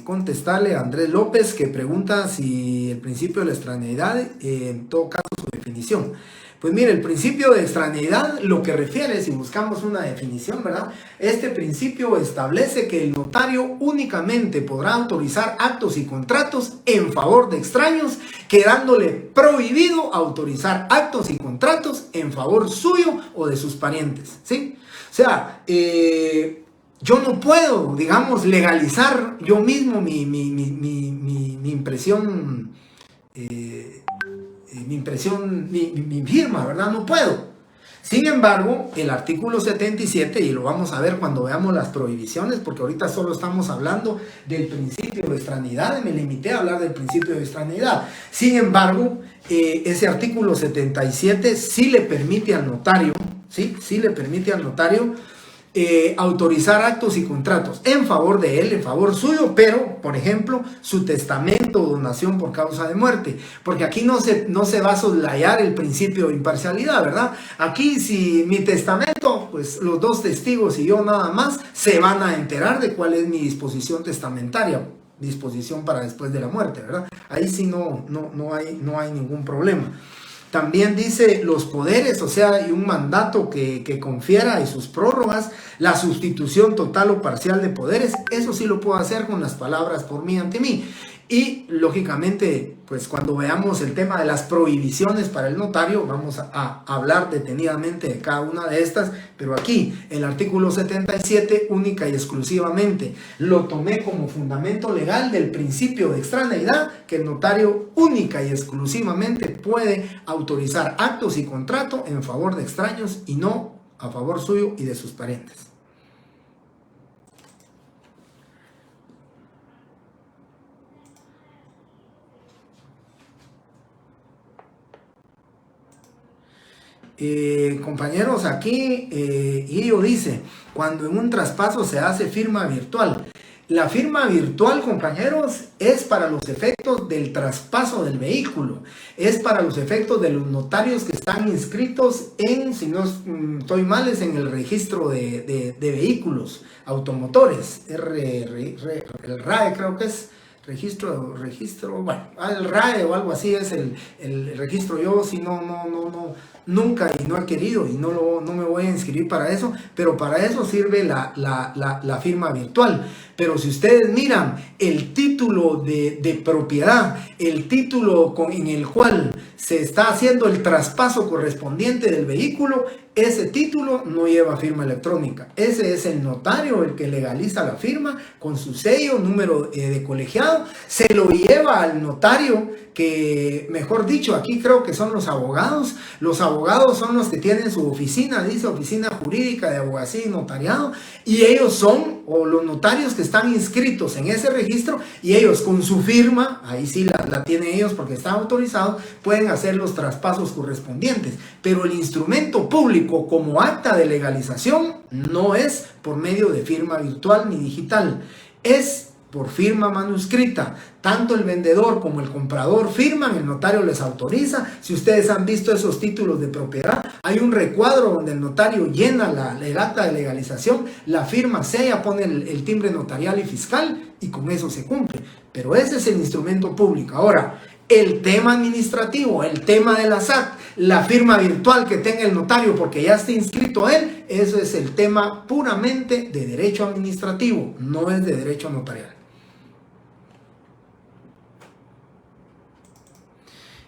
contestarle a Andrés López, que pregunta si el principio de la extraneidad, en todo caso su definición. Pues mire, el principio de extraneidad lo que refiere, si buscamos una definición, ¿verdad? Este principio establece que el notario únicamente podrá autorizar actos y contratos en favor de extraños, quedándole prohibido autorizar actos y contratos en favor suyo o de sus parientes, ¿sí? O sea, yo no puedo, digamos, legalizar yo mismo mi impresión, mi firma, ¿verdad? No puedo. Sin embargo, el artículo 77, y lo vamos a ver cuando veamos las prohibiciones, porque ahorita solo estamos hablando del principio de extraneidad, y me limité a hablar del principio de extraneidad. Sin embargo, ese artículo 77 sí le permite al notario, ¿sí? Sí le permite al notario autorizar actos y contratos en favor de él, en favor suyo, pero, por ejemplo, su testamento o donación por causa de muerte, porque aquí no se va a soslayar el principio de imparcialidad, ¿verdad? Aquí si mi testamento, pues los dos testigos y yo nada más se van a enterar de cuál es mi disposición testamentaria, disposición para después de la muerte, ¿verdad? Ahí sí no hay ningún problema. También dice los poderes, o sea, hay un mandato que confiera y sus prórrogas, la sustitución total o parcial de poderes, eso sí lo puedo hacer con las palabras por mí ante mí. Y lógicamente, pues cuando veamos el tema de las prohibiciones para el notario, vamos a hablar detenidamente de cada una de estas, pero aquí, el artículo 77, única y exclusivamente, lo tomé como fundamento legal del principio de extraneidad, que el notario única y exclusivamente puede autorizar actos y contratos en favor de extraños y no a favor suyo y de sus parientes. Compañeros, aquí Guillo dice, cuando en un traspaso se hace firma virtual. La firma virtual, compañeros, es para los efectos del traspaso del vehículo. Es para los efectos de los notarios que están inscritos en, si no estoy mal, es en el registro de vehículos automotores. El RAE creo que es. Registro, bueno, el RAE o algo así es el registro. Yo si nunca y no he querido y no me voy a inscribir para eso, pero para eso sirve la firma virtual. Pero si ustedes miran el título de propiedad, el título en el cual se está haciendo el traspaso correspondiente del vehículo, ese título no lleva firma electrónica. Ese es el notario el que legaliza la firma con su sello, número de colegiado, se lo lleva al notario, que mejor dicho, aquí creo que son los abogados. Los abogados son los que tienen su oficina, dice oficina jurídica de abogacía y notariado, y ellos son, o los notarios que están inscritos en ese registro, y ellos con su firma, ahí sí la tienen ellos porque están autorizados, pueden hacer los traspasos correspondientes. Pero el instrumento público como acta de legalización no es por medio de firma virtual ni digital, es por firma manuscrita. Tanto el vendedor como el comprador firman, el notario les autoriza. Si ustedes han visto esos títulos de propiedad, hay un recuadro donde el notario llena el acta de legalización, la firma sella, pone el timbre notarial y fiscal y con eso se cumple. Pero ese es el instrumento público. Ahora, el tema administrativo, el tema de la SAT, la firma virtual que tenga el notario porque ya está inscrito él, eso es el tema puramente de derecho administrativo, no es de derecho notarial.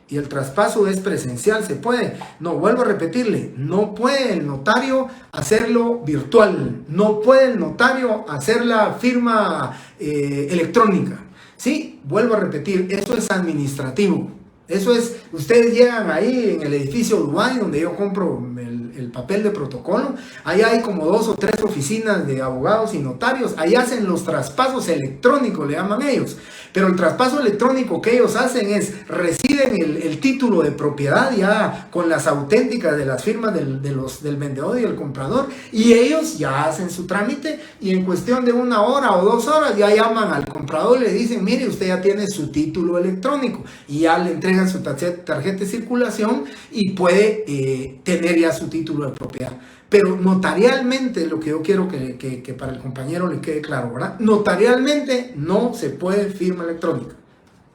Y el traspaso es presencial, ¿se puede? No, vuelvo a repetirle, no puede el notario hacerlo virtual, no puede el notario hacer la firma electrónica. Sí, vuelvo a repetir, eso es administrativo. Eso es, ustedes llegan ahí en el edificio Dubái, donde yo compro el papel de protocolo, ahí hay como 2 o 3 oficinas de abogados y notarios, ahí hacen los traspasos electrónicos, le llaman ellos, pero el traspaso electrónico que ellos hacen es, reciben el título de propiedad ya con las auténticas de las firmas del vendedor y el comprador, y ellos ya hacen su trámite, y en cuestión de 1 hora o 2 horas ya llaman al comprador y le dicen, mire, usted ya tiene su título electrónico, y ya le entregan su tarjeta de circulación y puede tener ya su título de propiedad. Pero notarialmente, lo que yo quiero que para el compañero le quede claro, ¿verdad? Notarialmente no se puede firma electrónica.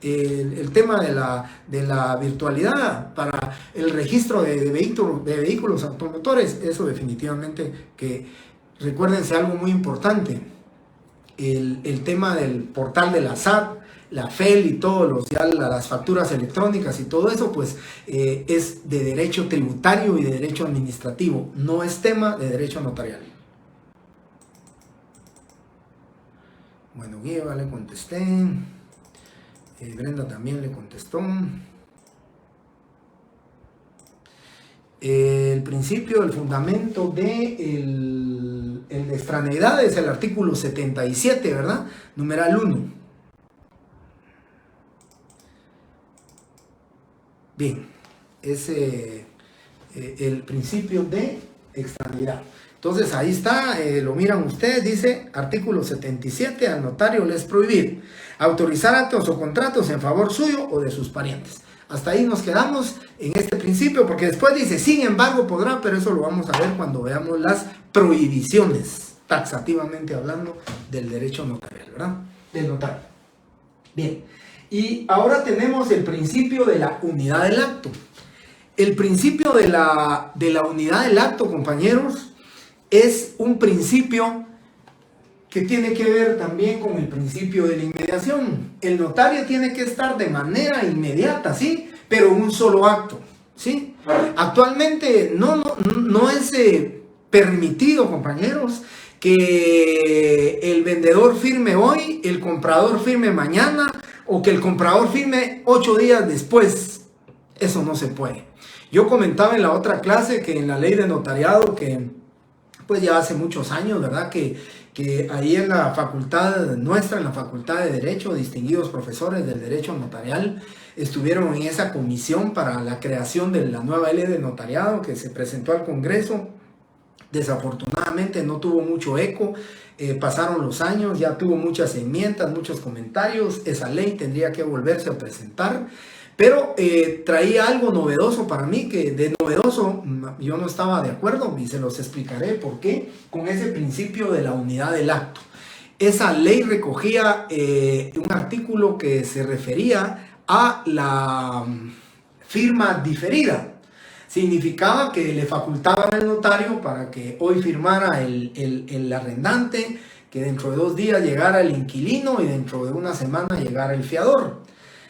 El tema de la virtualidad para el registro de vehículos automotores, eso definitivamente que, recuérdense algo muy importante, el tema del portal de la SAT, la FEL y todos las facturas electrónicas y todo eso, pues es de derecho tributario y de derecho administrativo, no es tema de derecho notarial. Bueno, Guieva le contesté, Brenda también le contestó. El principio, el fundamento de extraneidad es el artículo 77, ¿verdad? Numeral 1. Bien, es el principio de extrañidad. Entonces ahí está, lo miran ustedes, dice artículo 77, al notario le es prohibir autorizar actos o contratos en favor suyo o de sus parientes. Hasta ahí nos quedamos en este principio, porque después dice, sin embargo podrá, pero eso lo vamos a ver cuando veamos las prohibiciones, taxativamente hablando del derecho notarial, ¿verdad? Del notario. Bien, y ahora tenemos el principio de la unidad del acto. El principio de la unidad del acto, compañeros, es un principio que tiene que ver también con el principio de la inmediación. El notario tiene que estar de manera inmediata, ¿sí? Pero en un solo acto, ¿sí? Actualmente no es permitido, compañeros, que el vendedor firme hoy, el comprador firme mañana, o que el comprador firme 8 días después. Eso no se puede. Yo comentaba en la otra clase que en la ley de notariado, que pues ya hace muchos años, ¿verdad? Que ahí en la facultad nuestra, en la facultad de Derecho, distinguidos profesores del derecho notarial, estuvieron en esa comisión para la creación de la nueva ley de notariado que se presentó al Congreso. Desafortunadamente no tuvo mucho eco, pasaron los años, ya tuvo muchas enmiendas, muchos comentarios, esa ley tendría que volverse a presentar. Pero traía algo novedoso para mí, que de novedoso yo no estaba de acuerdo y se los explicaré por qué, con ese principio de la unidad del acto. Esa ley recogía un artículo que se refería a la firma diferida. Significaba que le facultaban al notario para que hoy firmara el arrendante, que dentro de 2 días llegara el inquilino y dentro de una semana llegara el fiador.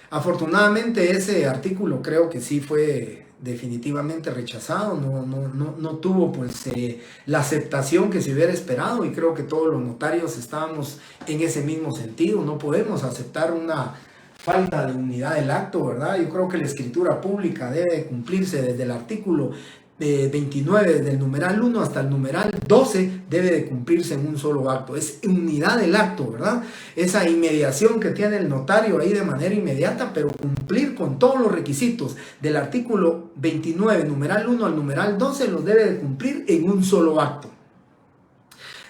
Afortunadamente ese artículo creo que sí fue definitivamente rechazado, no tuvo pues la aceptación que se hubiera esperado, y creo que todos los notarios estábamos en ese mismo sentido. No podemos aceptar una falta de unidad del acto, ¿verdad? Yo creo que la escritura pública debe cumplirse desde el artículo 29, desde el numeral 1 hasta el numeral 12, debe de cumplirse en un solo acto. Es unidad del acto, ¿verdad? Esa inmediación que tiene el notario ahí de manera inmediata, pero cumplir con todos los requisitos del artículo 29, numeral 1 al numeral 12, los debe de cumplir en un solo acto.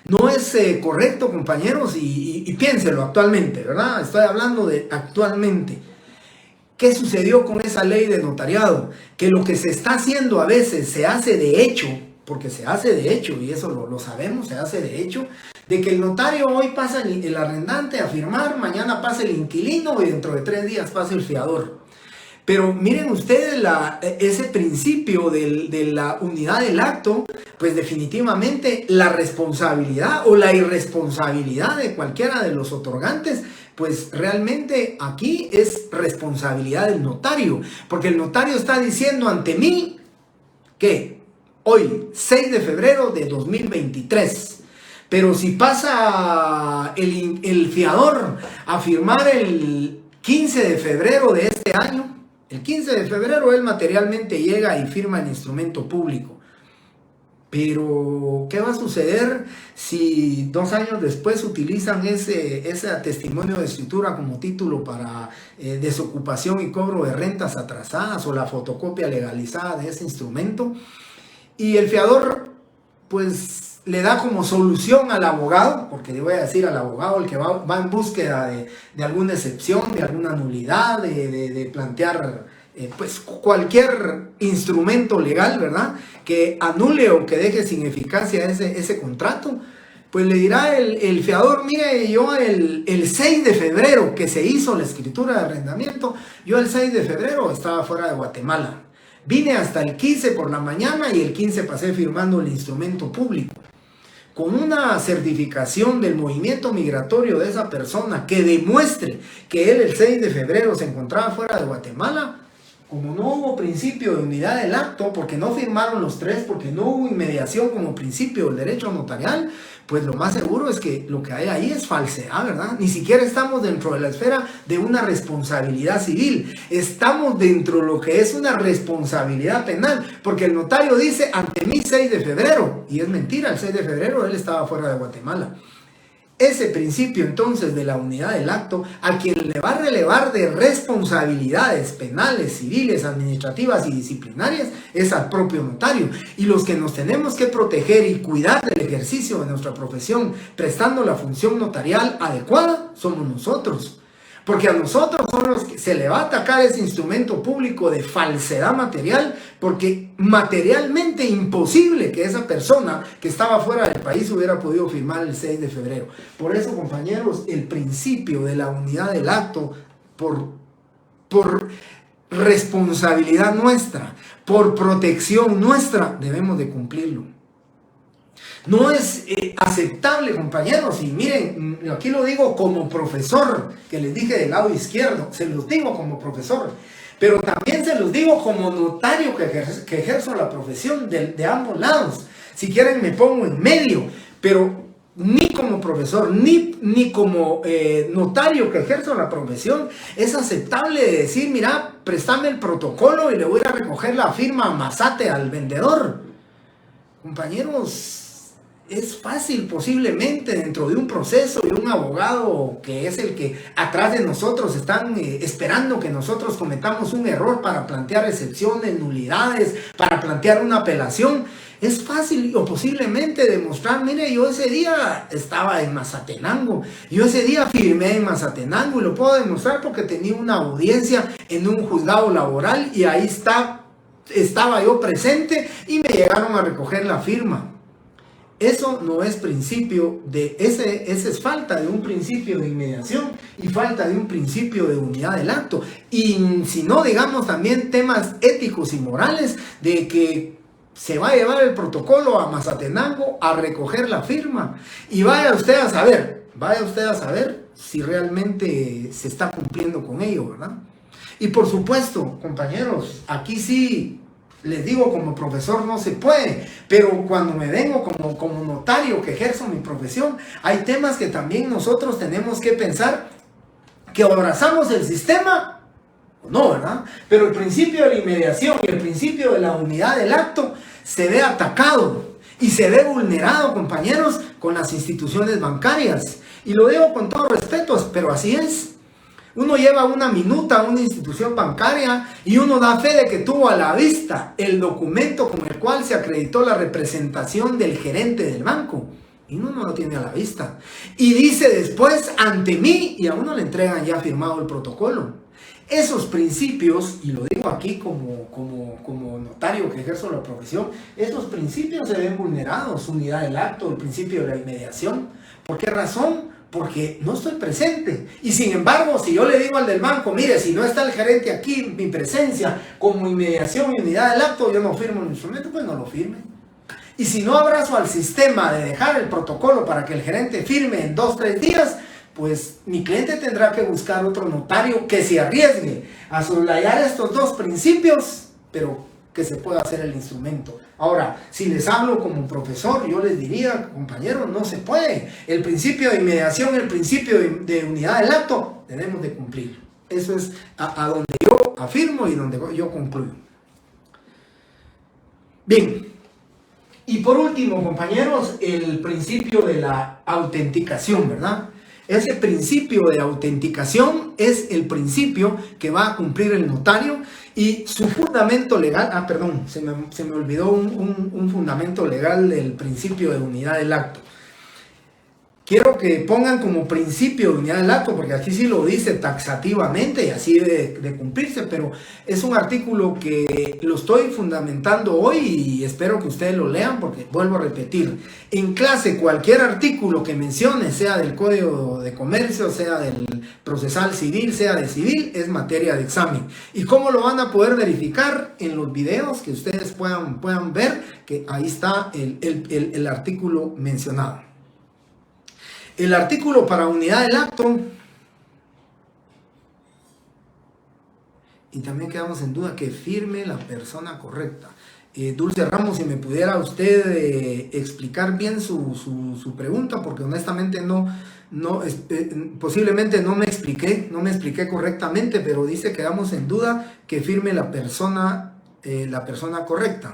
No es correcto, compañeros, y piénselo actualmente, ¿verdad? Estoy hablando de actualmente. ¿Qué sucedió con esa ley de notariado? Que lo que se está haciendo a veces se hace de hecho, porque se hace de hecho, y eso lo sabemos, se hace de hecho, de que el notario hoy pasa el arrendante a firmar, mañana pasa el inquilino y dentro de 3 días pasa el fiador. Pero miren ustedes ese principio de la unidad del acto, pues definitivamente la responsabilidad o la irresponsabilidad de cualquiera de los otorgantes, pues realmente aquí es responsabilidad del notario, porque el notario está diciendo ante mí que hoy, 6 de febrero de 2023, pero si pasa el fiador a firmar el 15 de febrero de este año, el 15 de febrero él materialmente llega y firma el instrumento público. Pero, ¿qué va a suceder si 2 años después utilizan ese testimonio de escritura como título para desocupación y cobro de rentas atrasadas o la fotocopia legalizada de ese instrumento? Y el fiador, pues, le da como solución al abogado, porque le voy a decir al abogado, el que va en búsqueda de alguna excepción, de alguna nulidad, de plantear pues cualquier instrumento legal, ¿verdad?, que anule o que deje sin eficacia ese contrato, pues le dirá el fiador: mire, yo el 6 de febrero que se hizo la escritura de arrendamiento, yo el 6 de febrero estaba fuera de Guatemala. Vine hasta el 15 por la mañana y el 15 pasé firmando el instrumento público. Con una certificación del movimiento migratorio de esa persona que demuestre que él el 6 de febrero se encontraba fuera de Guatemala, como no hubo principio de unidad del acto, porque no firmaron los 3, porque no hubo inmediación como principio del derecho notarial, pues lo más seguro es que lo que hay ahí es falsedad, ¿verdad? Ni siquiera estamos dentro de la esfera de una responsabilidad civil, estamos dentro de lo que es una responsabilidad penal, porque el notario dice ante mí 6 de febrero, y es mentira, el 6 de febrero él estaba fuera de Guatemala. ese principio entonces de la unidad del acto, a quien le va a relevar de responsabilidades penales, civiles, administrativas y disciplinarias, es al propio notario. Y los que nos tenemos que proteger y cuidar del ejercicio de nuestra profesión, prestando la función notarial adecuada, somos nosotros. Porque a nosotros son los que se le va a atacar ese instrumento público de falsedad material, porque materialmente imposible que esa persona que estaba fuera del país hubiera podido firmar el 6 de febrero. Por eso, compañeros, el principio de la unidad del acto, por responsabilidad nuestra, por protección nuestra, debemos de cumplirlo. No es aceptable, compañeros, y miren, aquí lo digo como profesor, que les dije del lado izquierdo, se los digo como profesor, pero también se los digo como notario que ejerzo la profesión de ambos lados. Si quieren me pongo en medio, pero ni como profesor, ni como notario que ejerzo la profesión, es aceptable decir, mira, préstame el protocolo y le voy a recoger la firma Mazate al vendedor. Compañeros, es fácil posiblemente dentro de un proceso y un abogado que es el que atrás de nosotros están esperando que nosotros cometamos un error para plantear excepciones, nulidades, para plantear una apelación. Es fácil o posiblemente demostrar, mire, yo ese día estaba en Mazatenango, yo ese día firmé en Mazatenango y lo puedo demostrar porque tenía una audiencia en un juzgado laboral y ahí estaba yo presente y me llegaron a recoger la firma. Eso no es principio de, ese es falta de un principio de inmediación y falta de un principio de unidad del acto. Y si no, digamos también temas éticos y morales de que se va a llevar el protocolo a Mazatenango a recoger la firma. Y vaya usted a saber si realmente se está cumpliendo con ello, ¿verdad? Y por supuesto, compañeros, aquí sí les digo, como profesor no se puede, pero cuando me vengo como notario que ejerzo mi profesión, hay temas que también nosotros tenemos que pensar que abrazamos el sistema o no, ¿verdad? Pero el principio de la inmediación y el principio de la unidad del acto se ve atacado y se ve vulnerado, compañeros, con las instituciones bancarias. Y lo digo con todo respeto, pero así es. Uno lleva una minuta a una institución bancaria y uno da fe de que tuvo a la vista el documento con el cual se acreditó la representación del gerente del banco. Y uno no lo tiene a la vista. Y dice después, ante mí, y a uno le entregan ya firmado el protocolo. Esos principios, y lo digo aquí como notario que ejerzo la profesión, esos principios se ven vulnerados. Unidad del acto, el principio de la inmediación. ¿Por qué razón? Porque no estoy presente. Y sin embargo, si yo le digo al del banco, mire, si no está el gerente aquí, mi presencia, como inmediación y unidad del acto, yo no firmo el instrumento, pues no lo firme. Y si no abrazo al sistema de dejar el protocolo para que el gerente firme en 2-3 días, pues mi cliente tendrá que buscar otro notario que se arriesgue a soslayar estos dos principios, pero que se pueda hacer el instrumento. Ahora, si les hablo como profesor, yo les diría, compañeros, no se puede. El principio de inmediación, el principio de unidad del acto, tenemos de cumplir. Eso es a donde yo afirmo y donde yo concluyo. Bien. Y por último, compañeros, el principio de la autenticación, ¿verdad? Ese principio de autenticación es el principio que va a cumplir el notario y su fundamento legal, se me olvidó un fundamento legal del principio de unidad del acto. Quiero que pongan como principio de unidad del acto, porque aquí sí lo dice taxativamente y así debe de cumplirse, pero es un artículo que lo estoy fundamentando hoy y espero que ustedes lo lean porque vuelvo a repetir. En clase cualquier artículo que mencione, sea del Código de Comercio, sea del procesal civil, sea de civil, es materia de examen. ¿Y cómo lo van a poder verificar? En los videos que ustedes puedan ver, que ahí está el artículo mencionado. El artículo para unidad del acto, y también quedamos en duda que firme la persona correcta. Dulce Ramos, si me pudiera usted explicar bien su pregunta, porque honestamente posiblemente no me expliqué correctamente, pero dice que quedamos en duda que firme la persona correcta.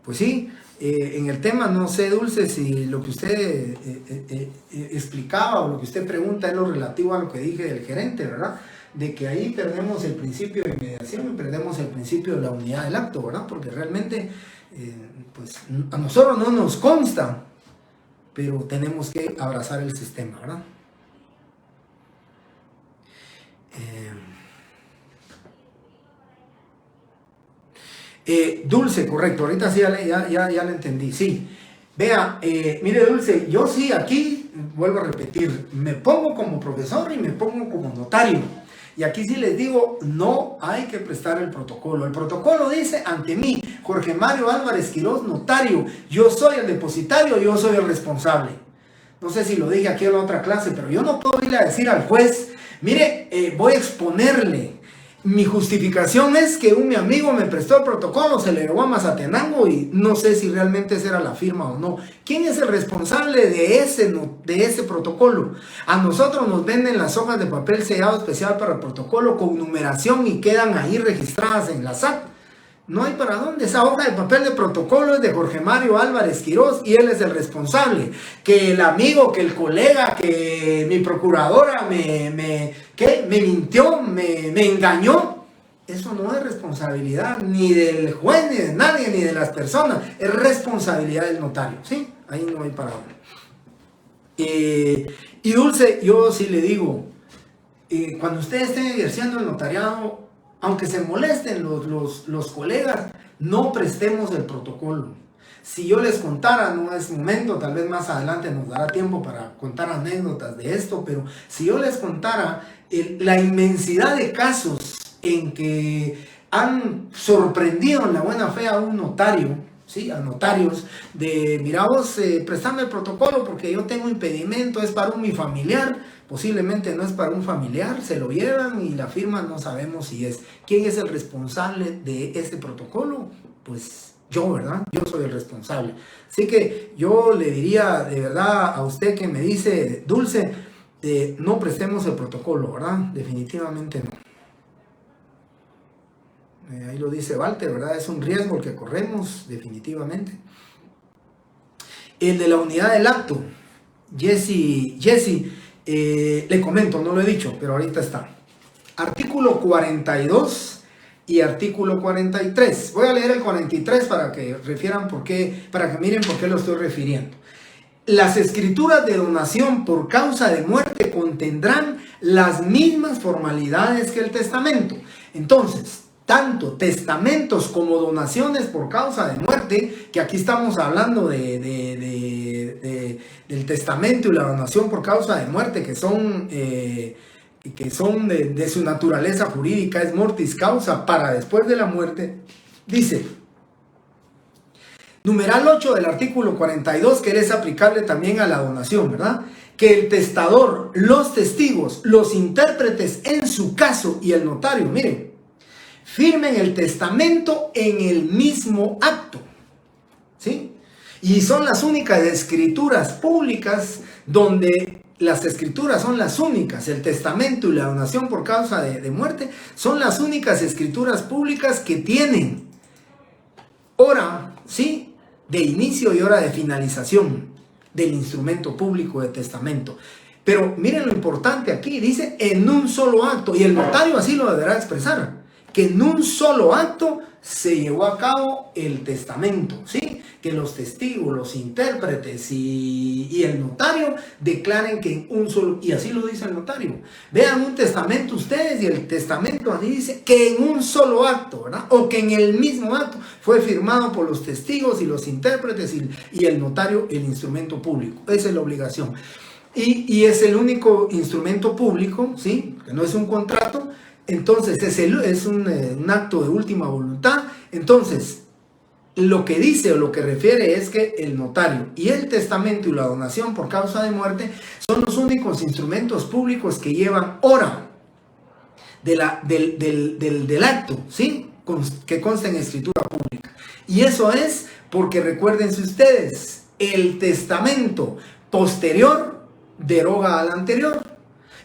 Pues sí, en el tema, no sé, Dulce, si lo que usted explicaba o lo que usted pregunta es lo relativo a lo que dije del gerente, ¿verdad? De que ahí perdemos el principio de inmediación y perdemos el principio de la unidad del acto, ¿verdad? Porque realmente, pues a nosotros no nos consta, pero tenemos que abrazar el sistema, ¿verdad? Dulce, correcto, ahorita sí ya le entendí, sí. Vea, mire Dulce, yo sí aquí, vuelvo a repetir, me pongo como profesor y me pongo como notario. Y aquí sí les digo, no hay que prestar el protocolo. El protocolo dice ante mí, Jorge Mario Álvarez Quiroz, notario, yo soy el depositario, yo soy el responsable. No sé si lo dije aquí en la otra clase, pero yo no puedo ir a decir al juez, mire, voy a exponerle. Mi justificación es que mi amigo me prestó el protocolo, se le llevó a Mazatenango y no sé si realmente esa era la firma o no. ¿Quién es el responsable de ese protocolo? A nosotros nos venden las hojas de papel sellado especial para el protocolo con numeración y quedan ahí registradas en la SAT. No hay para dónde. Esa hoja de papel de protocolo es de Jorge Mario Álvarez Quiroz y él es el responsable. Que el amigo, que el colega, que mi procuradora me mintió, me engañó. Eso no es responsabilidad ni del juez, ni de nadie, ni de las personas. Es responsabilidad del notario. ¿Sí? Ahí no hay para dónde. Y Dulce, yo sí le digo, cuando ustedes estén ejerciendo el notariado, aunque se molesten los colegas, no prestemos el protocolo. Si yo les contara, no es momento, tal vez más adelante nos dará tiempo para contar anécdotas de esto, pero si yo les contara la inmensidad de casos en que han sorprendido en la buena fe a un notario, ¿sí? A notarios, de mira vos, prestame el protocolo porque yo tengo impedimento, es para mi familiar, posiblemente no es para un familiar, se lo llevan y la firma no sabemos si es. ¿Quién es el responsable de este protocolo? Pues yo, ¿verdad? Yo soy el responsable. Así que yo le diría de verdad a usted que me dice, Dulce, no prestemos el protocolo, ¿verdad? Definitivamente no. Ahí lo dice Walter, ¿verdad? Es un riesgo el que corremos, definitivamente. El de la unidad del acto. Jesse, le comento, no lo he dicho, pero ahorita está. Artículo 42 y artículo 43. Voy a leer el 43 para que refieran para que miren por qué lo estoy refiriendo. Las escrituras de donación por causa de muerte contendrán las mismas formalidades que el testamento. Entonces, tanto testamentos como donaciones por causa de muerte, que aquí estamos hablando del testamento y la donación por causa de muerte, que son de su naturaleza jurídica, es mortis causa para después de la muerte, dice, numeral 8 del artículo 42, que es aplicable también a la donación, ¿verdad? Que el testador, los testigos, los intérpretes en su caso y el notario, miren, firmen el testamento en el mismo acto, ¿sí? Y son las únicas escrituras públicas donde las escrituras son las únicas, el testamento y la donación por causa de muerte son las únicas escrituras públicas que tienen hora, ¿sí?, de inicio y hora de finalización del instrumento público de testamento. Pero miren lo importante aquí, dice en un solo acto, y el notario así lo deberá expresar, que en un solo acto se llevó a cabo el testamento, ¿sí? Que los testigos, los intérpretes y el notario declaren que en un solo, y así lo dice el notario. Vean un testamento ustedes y el testamento así dice que en un solo acto, ¿verdad? O que en el mismo acto fue firmado por los testigos y los intérpretes y el notario, el instrumento público. Esa es la obligación. Y es el único instrumento público, ¿sí? Que no es un contrato. Entonces es un acto de última voluntad. Entonces lo que dice o lo que refiere es que el notario y el testamento y la donación por causa de muerte son los únicos instrumentos públicos que llevan hora del acto, ¿sí? Que consta en escritura pública. Y eso es porque recuérdense ustedes, el testamento posterior deroga al anterior.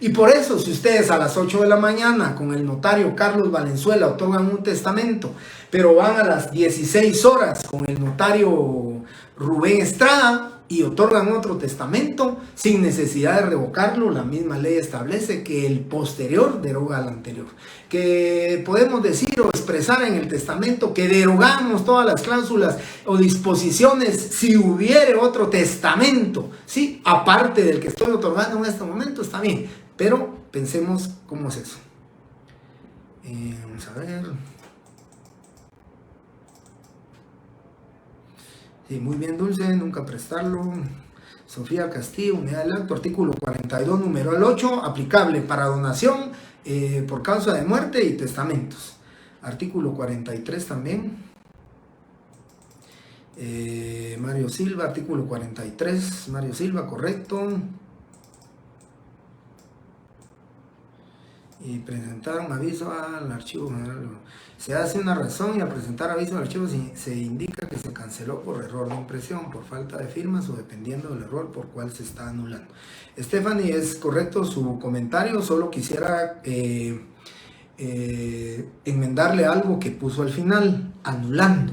Y por eso, si ustedes a las 8 de la mañana con el notario Carlos Valenzuela otorgan un testamento, pero van a las 16 horas con el notario Rubén Estrada y otorgan otro testamento sin necesidad de revocarlo, la misma ley establece que el posterior deroga al anterior. Que podemos decir o expresar en el testamento que derogamos todas las cláusulas o disposiciones si hubiere otro testamento, ¿sí? Aparte del que estoy otorgando en este momento, está bien, pero pensemos cómo es eso. Vamos a ver. Sí, muy bien, Dulce, nunca prestarlo. Sofía Castillo, unidad del acto, artículo 42, numeral 8, aplicable para donación por causa de muerte y testamentos. Artículo 43 también. Mario Silva, artículo 43, Mario Silva, correcto. Y presentar un aviso al archivo general. Se hace una razón y al presentar aviso al archivo se indica que se canceló por error de impresión, por falta de firmas o dependiendo del error por cual se está anulando. Stephanie, es correcto su comentario, solo quisiera enmendarle algo que puso al final, anulando.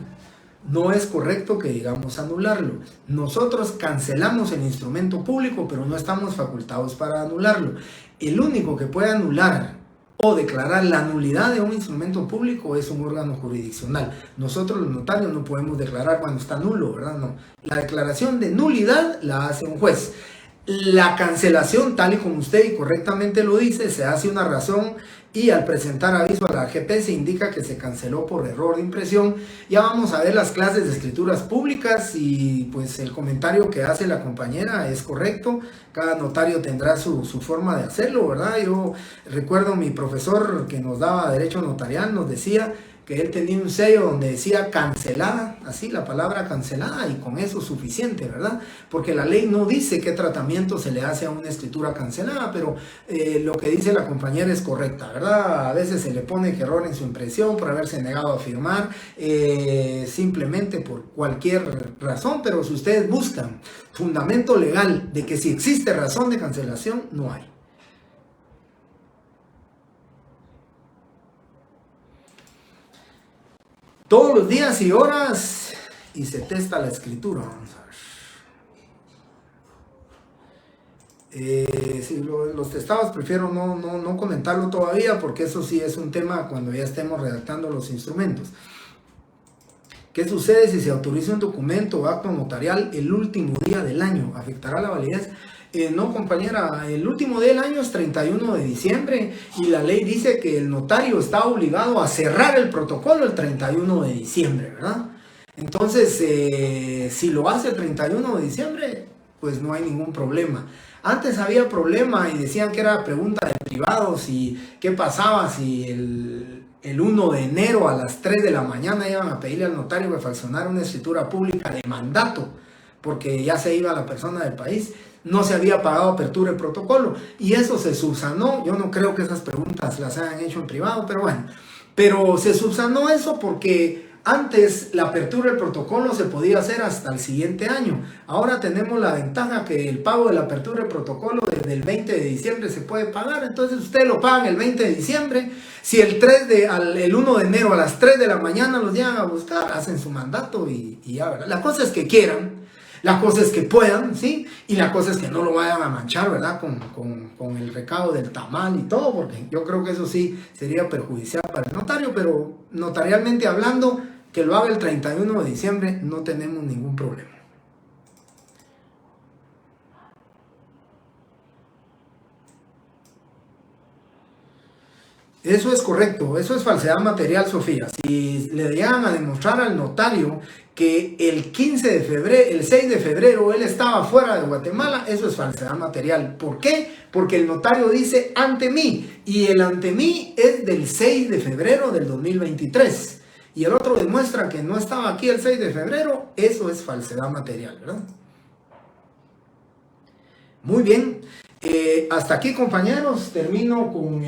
No es correcto que digamos anularlo. Nosotros cancelamos el instrumento público, pero no estamos facultados para anularlo. El único que puede anular o declarar la nulidad de un instrumento público es un órgano jurisdiccional. Nosotros los notarios no podemos declarar cuando está nulo, ¿verdad? No. La declaración de nulidad la hace un juez. La cancelación, tal y como usted y correctamente lo dice, se hace una razón y al presentar aviso a la AGP se indica que se canceló por error de impresión. Ya vamos a ver las clases de escrituras públicas y pues el comentario que hace la compañera es correcto. Cada notario tendrá su forma de hacerlo, ¿verdad? Yo recuerdo mi profesor que nos daba derecho notarial, nos decía que él tenía un sello donde decía cancelada, así la palabra cancelada, y con eso es suficiente, ¿verdad? Porque la ley no dice qué tratamiento se le hace a una escritura cancelada, pero lo que dice la compañera es correcta, ¿verdad? A veces se le pone que error en su impresión por haberse negado a firmar, simplemente por cualquier razón, pero si ustedes buscan fundamento legal de que si existe razón de cancelación, no hay. Todos los días y horas y se testa la escritura. Vamos a ver. Sí, los testados prefiero no comentarlo todavía porque eso sí es un tema cuando ya estemos redactando los instrumentos. ¿Qué sucede si se autoriza un documento o acto notarial el último día del año? ¿Afectará la validez? No, compañera, el último día del año es 31 de diciembre y la ley dice que el notario está obligado a cerrar el protocolo el 31 de diciembre, ¿verdad? Entonces, si lo hace el 31 de diciembre, pues no hay ningún problema. Antes había problema y decían que era pregunta de privados y qué pasaba si el 1 de enero a las 3 de la mañana iban a pedirle al notario que fraccionara una escritura pública de mandato, porque ya se iba la persona del país. No se había pagado apertura de protocolo y eso se subsanó. Yo no creo que esas preguntas las hayan hecho en privado, pero bueno, pero se subsanó eso porque antes la apertura del protocolo se podía hacer hasta el siguiente año. Ahora tenemos la ventaja que el pago de la apertura del protocolo desde el 20 de diciembre se puede pagar, entonces ustedes lo pagan el 20 de diciembre. Si el 1 de enero a las 3 de la mañana los llegan a buscar, hacen su mandato y ya, ¿verdad? La cosa es que quieran. La cosa es que puedan, ¿sí? Y la cosa es que no lo vayan a manchar, ¿verdad? Con el recado del tamal y todo, porque yo creo que eso sí sería perjudicial para el notario, pero notarialmente hablando, que lo haga el 31 de diciembre, no tenemos ningún problema. Eso es correcto, eso es falsedad material, Sofía. Si le llegan a demostrar al notario que el 6 de febrero él estaba fuera de Guatemala, eso es falsedad material. ¿Por qué? Porque el notario dice ante mí, y el ante mí es del 6 de febrero del 2023. Y el otro demuestra que no estaba aquí el 6 de febrero, eso es falsedad material, ¿verdad? Muy bien. Hasta aquí, compañeros, termino con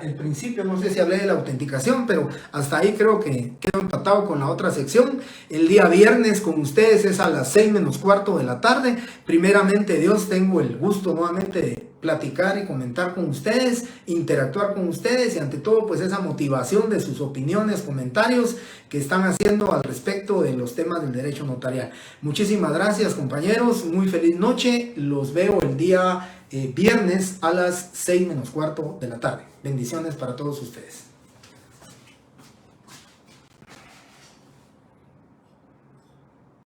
el principio, no sé si hablé de la autenticación, pero hasta ahí creo que quedo empatado con la otra sección. El día viernes con ustedes es a las 6 menos cuarto de la tarde. Primeramente Dios, tengo el gusto nuevamente de platicar y comentar con ustedes, interactuar con ustedes y ante todo pues esa motivación de sus opiniones, comentarios que están haciendo al respecto de los temas del derecho notarial. Muchísimas gracias, compañeros, muy feliz noche, los veo el día viernes a las 6 menos cuarto de la tarde. Bendiciones para todos ustedes.